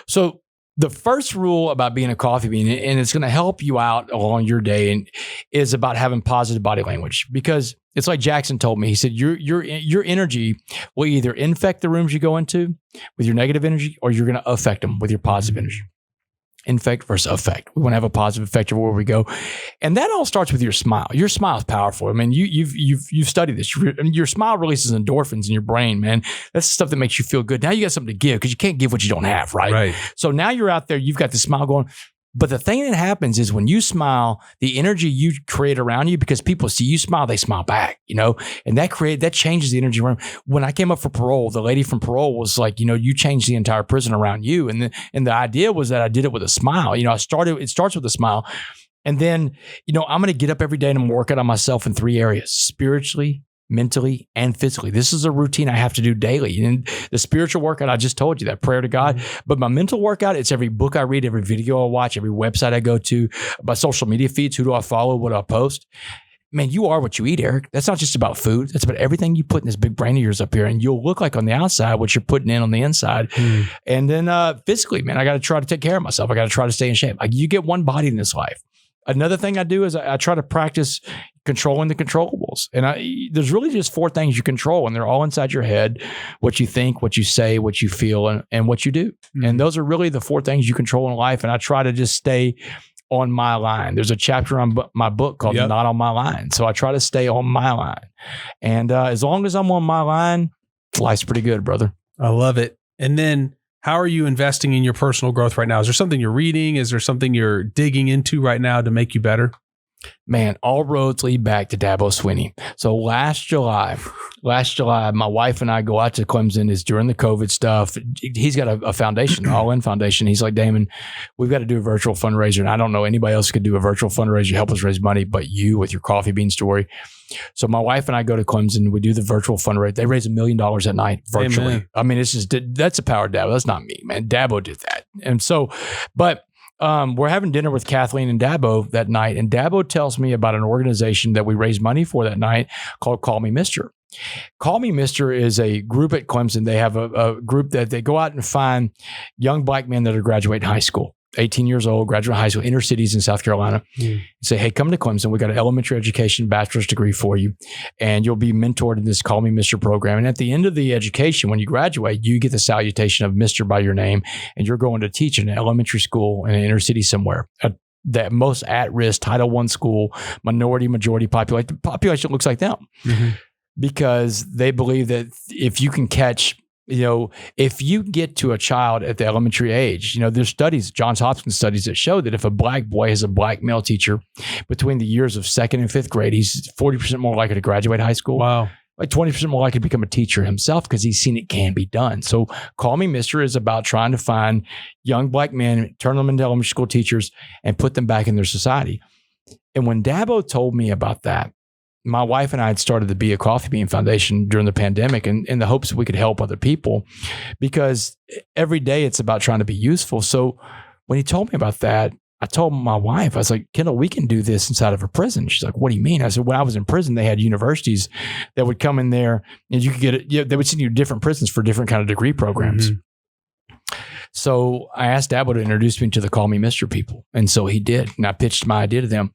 So the first rule about being a coffee bean, and it's going to help you out along your day, and is about having positive body language, because it's like Jackson told me. He said your energy will either infect the rooms you go into with your negative energy, or you're going to affect them with your positive energy. Infect versus affect. We want to have a positive effect of where we go, and that all starts with your smile. Your smile is powerful. I mean, you've studied this. Your smile releases endorphins in your brain, man. That's the stuff that makes you feel good. Now you got something to give, because you can't give what you don't have, right? Right. So now you're out there. You've got the smile going. But the thing that happens is when you smile, the energy you create around you, because people see you smile, they smile back, and that changes the energy around. When I came up for parole, the lady from parole was like, you changed the entire prison around you. And the idea was that I did it with a smile. It starts with a smile. And then, I'm going to get up every day and I'm working on myself in 3 areas: spiritually, mentally, and physically. This is a routine I have to do daily. And the spiritual workout, I just told you, that prayer to God. But my mental workout, it's every book I read, every video I watch, every website I go to, my social media feeds, who do I follow, what do I post. Man, you are what you eat, Eric. That's not just about food. That's about everything you put in this big brain of yours up here. And you'll look like on the outside what you're putting in on the inside. And then physically, man, I got to try to take care of myself. I got to try to stay in shape. Like, you get one body in this life. Another thing I do is I try to practice controlling the controllables. And there's really just 4 things you control, and they're all inside your head: what you think, what you say, what you feel, and what you do. And those are really the 4 things you control in life. And I try to just stay on my line. There's a chapter on my book called Not on My Line. So I try to stay on my line. And as long as I'm on my line, life's pretty good, brother. I love it. And then, how are you investing in your personal growth right now? Is there something you're reading? Is there something you're digging into right now to make you better? Man, all roads lead back to Dabo Swinney. So last July, my wife and I go out to Clemson. It's during the COVID stuff. He's got a foundation, All In Foundation. He's like, Damon, we've got to do a virtual fundraiser. And I don't know anybody else could do a virtual fundraiser, help us raise money, but you with your coffee bean story. So my wife and I go to Clemson. We do the virtual fundraiser. They raise $1 million at night virtually. Amen. I mean, that's a power of Dabo. That's not me, man. Dabo did that. And so, but we're having dinner with Kathleen and Dabo that night, and Dabo tells me about an organization that we raised money for that night called Call Me Mr. Call Me Mr. is a group at Clemson. They have a group that they go out and find young black men that are graduating high school, 18 years old, graduate high school, inner cities in South Carolina. Say, hey, come to Clemson. We got an elementary education bachelor's degree for you, and you'll be mentored in this Call Me Mr. program. And at the end of the education, when you graduate, you get the salutation of Mr. by your name, and you're going to teach in an elementary school in an inner city somewhere. That most at-risk Title I school, majority population. The population looks like them. Because they believe that if you can catch, if you get to a child at the elementary age, there's studies, Johns Hopkins studies that show that if a black boy has a black male teacher between the years of 2nd and 5th grade, he's 40% more likely to graduate high school. Wow. Like 20% more likely to become a teacher himself, because he's seen it can be done. So Call Me Mr. is about trying to find young black men, turn them into elementary school teachers, and put them back in their society. And when Dabo told me about that, my wife and I had started the Be a Coffee Bean Foundation during the pandemic, and in the hopes that we could help other people, because every day it's about trying to be useful. So when he told me about that, I told my wife, I was like, Kendall, we can do this inside of a prison. She's like, what do you mean? I said, when I was in prison, they had universities that would come in there and you could get it. They would send you to different prisons for different kind of degree programs. So I asked Dabo to introduce me to the Call Me Mr. people. And so he did. And I pitched my idea to them.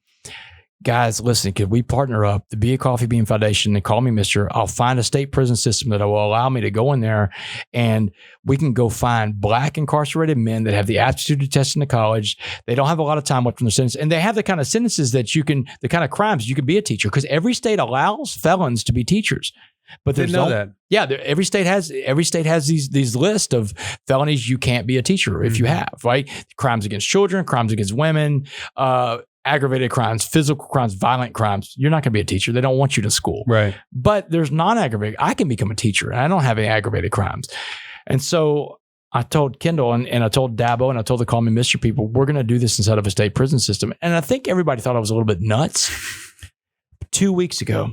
Guys, listen, could we partner up, the Be a Coffee Bean Foundation and Call Me Mr.? I'll find a state prison system that will allow me to go in there, and we can go find Black incarcerated men that have the aptitude to test into college. They don't have a lot of time left from their sentence, and they have the kind of sentences that you can, the kind of crimes you can be a teacher, because every state allows felons to be teachers. But there's Didn't know that. Yeah, every state has these lists of felonies you can't be a teacher if you have, right? Crimes against children, crimes against women, aggravated crimes, physical crimes, violent crimes. You're not going to be a teacher. They don't want you to school. Right. But there's non-aggravated. I can become a teacher, and I don't have any aggravated crimes. And so I told Kendall and I told Dabo and I told the Call Me Mr. people, we're going to do this inside of a state prison system. And I think everybody thought I was a little bit nuts. 2 weeks ago,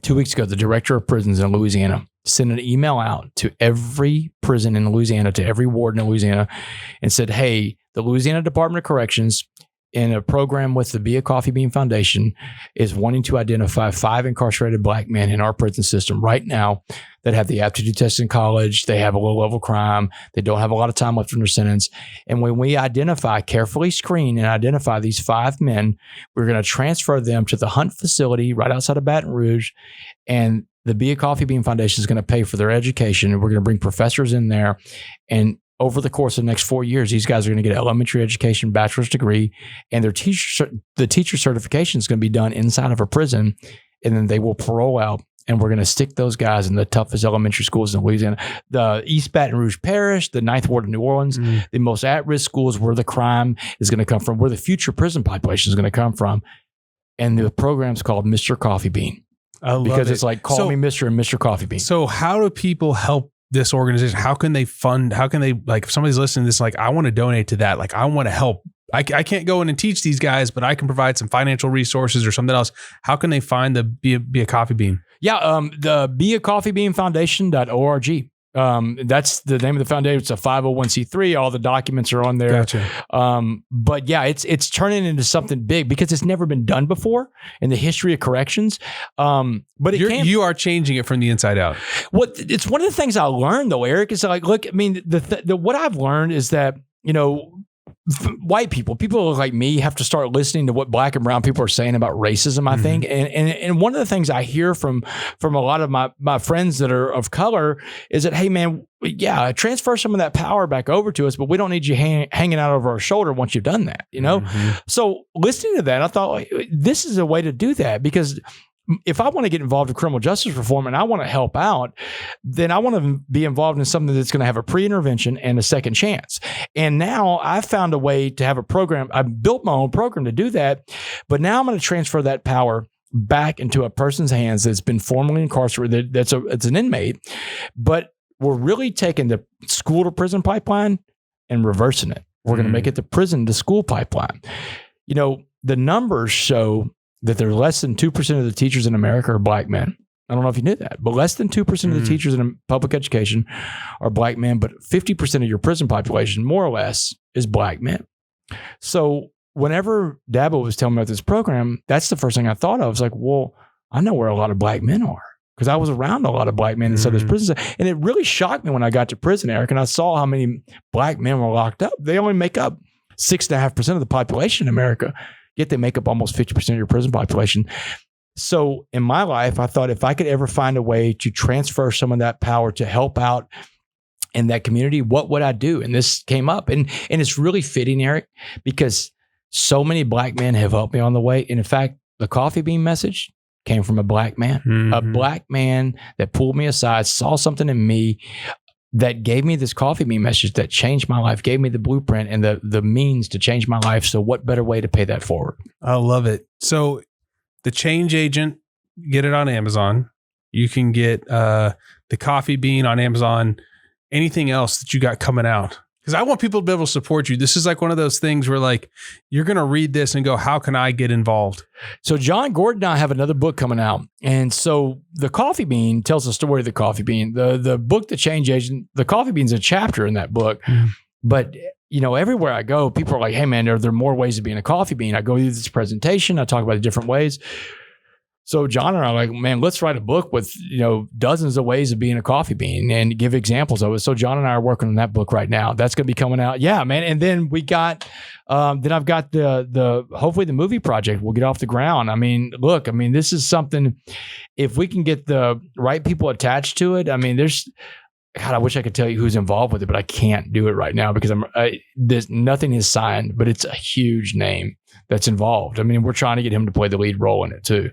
the director of prisons in Louisiana sent an email out to every prison in Louisiana, to every warden in Louisiana, and said, hey, the Louisiana Department of Corrections, in a program with the Be a Coffee Bean Foundation, is wanting to identify 5 incarcerated Black men in our prison system right now that have the aptitude test in college. They have a low level crime. They don't have a lot of time left in their sentence. And when we carefully screen and identify these 5 men, we're going to transfer them to the Hunt facility right outside of Baton Rouge. And the Be a Coffee Bean Foundation is going to pay for their education. And we're going to bring professors in there. And over the course of the next 4 years, these guys are going to get elementary education, bachelor's degree, and the teacher certification is going to be done inside of a prison, and then they will parole out. And we're going to stick those guys in the toughest elementary schools in Louisiana, the East Baton Rouge Parish, the 9th Ward of New Orleans, the most at-risk schools where the crime is going to come from, where the future prison population is going to come from. And the program's called Mr. Coffee Bean. I love because it. it's like Call Me Mr. and Mr. Coffee Bean. So how do people help this organization? How can they fund? How can they, like, if somebody's listening to this, like, I want to donate to that. Like, I want to help. I can't go in and teach these guys, but I can provide some financial resources or something else. How can they find the Be a Coffee Bean? Yeah, the beacoffeebeanfoundation.org. That's the name of the foundation. It's a 501c3. All the documents are on there. Gotcha. But yeah, it's turning into something big because it's never been done before in the history of corrections. But you are changing it from the inside out. It's one of the things I learned though, Eric, is like, look, I mean, what I've learned is that, you know, white people like me have to start listening to what Black and brown people are saying about racism, I think. And one of the things I hear from a lot of my friends that are of color is that, hey man, yeah, transfer some of that power back over to us, but we don't need you hanging out over our shoulder once you've done that, you know? So listening to that, I thought, like, this is a way to do that, because if I want to get involved in criminal justice reform and I want to help out, then I want to be involved in something that's going to have a pre-intervention and a second chance. And now I've found a way to have a program. I built my own program to do that, but now I'm going to transfer that power back into a person's hands that's been formerly incarcerated. It's an inmate, but we're really taking the school to prison pipeline and reversing it. We're going to make it the prison to school pipeline. You know, the numbers show that there's less than 2% of the teachers in America are Black men. I don't know if you knew that, but less than 2% of the teachers in public education are Black men, but 50% of your prison population, more or less, is Black men. So whenever Dabo was telling me about this program, that's the first thing I thought of. I was like, well, I know where a lot of Black men are, because I was around a lot of Black men inside those prisons. And it really shocked me when I got to prison, Eric, and I saw how many Black men were locked up. They only make up 6.5% of the population in America. Yet they make up almost 50% of your prison population. So in my life, I thought if I could ever find a way to transfer some of that power to help out in that community, what would I do? And this came up. And it's really fitting, Eric, because so many Black men have helped me on the way. And in fact, the coffee bean message came from a Black man, a Black man that pulled me aside, saw something in me that gave me this coffee bean message that changed my life, gave me the blueprint and the means to change my life. So what better way to pay that forward? I love it. So the Change Agent, get it on Amazon. You can get the coffee bean on Amazon. Anything else that you got coming out? Because I want people to be able to support you. This is like one of those things where, like, you're going to read this and go, how can I get involved? So John Gordon and I have another book coming out. And so the coffee bean tells the story of the coffee bean. The book, The Change Agent, the coffee bean's a chapter in that book. But, you know, everywhere I go, people are like, hey man, are there more ways of being a coffee bean? I go through this presentation. I talk about the different ways. So John and I are like, man, let's write a book with, dozens of ways of being a coffee bean and give examples of it. So John and I are working on that book right now. That's going to be coming out. Yeah, man. And then we got, then I've got the hopefully the movie project will get off the ground. I mean, look, this is something, if we can get the right people attached to it, God, I wish I could tell you who's involved with it, but I can't do it right now because there's nothing is signed, but it's a huge name that's involved. We're trying to get him to play the lead role in it too.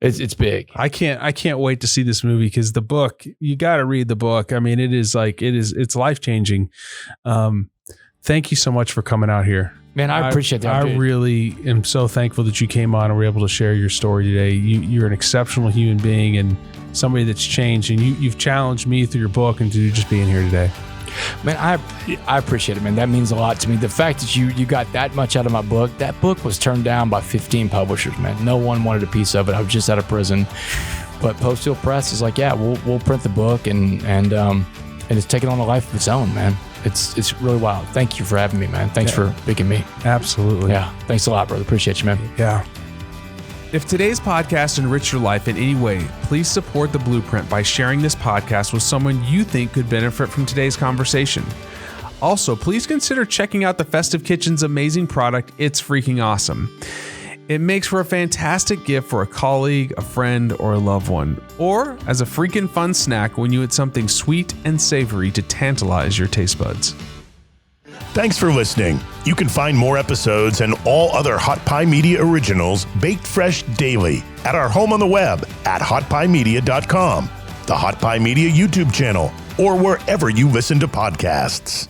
It's big. I can't wait to see this movie because the book, you got to read the book. It's life-changing. Thank you so much for coming out here. Man, I appreciate that. I really am so thankful that you came on and were able to share your story today. You're an exceptional human being and somebody that's changed, and you've challenged me through your book and through just being here today. Man, I appreciate it, man. That means a lot to me. The fact that you got that much out of my book, that book was turned down by 15 publishers, man. No one wanted a piece of it. I was just out of prison. But Post Hill Press is like, yeah, we'll print the book and it's taken on a life of its own, man. It's really wild. Thank you for having me, man. Thanks for picking me. Absolutely. Yeah. Thanks a lot, brother. Appreciate you, man. Yeah. If today's podcast enriched your life in any way, please support The Blueprint by sharing this podcast with someone you think could benefit from today's conversation. Also, please consider checking out the Festive Kitchen's amazing product, It's Freaking Awesome. It makes for a fantastic gift for a colleague, a friend, or a loved one, or as a freaking fun snack when you eat something sweet and savory to tantalize your taste buds. Thanks for listening. You can find more episodes and all other Hot Pie Media originals baked fresh daily at our home on the web at hotpiemedia.com, the Hot Pie Media YouTube channel, or wherever you listen to podcasts.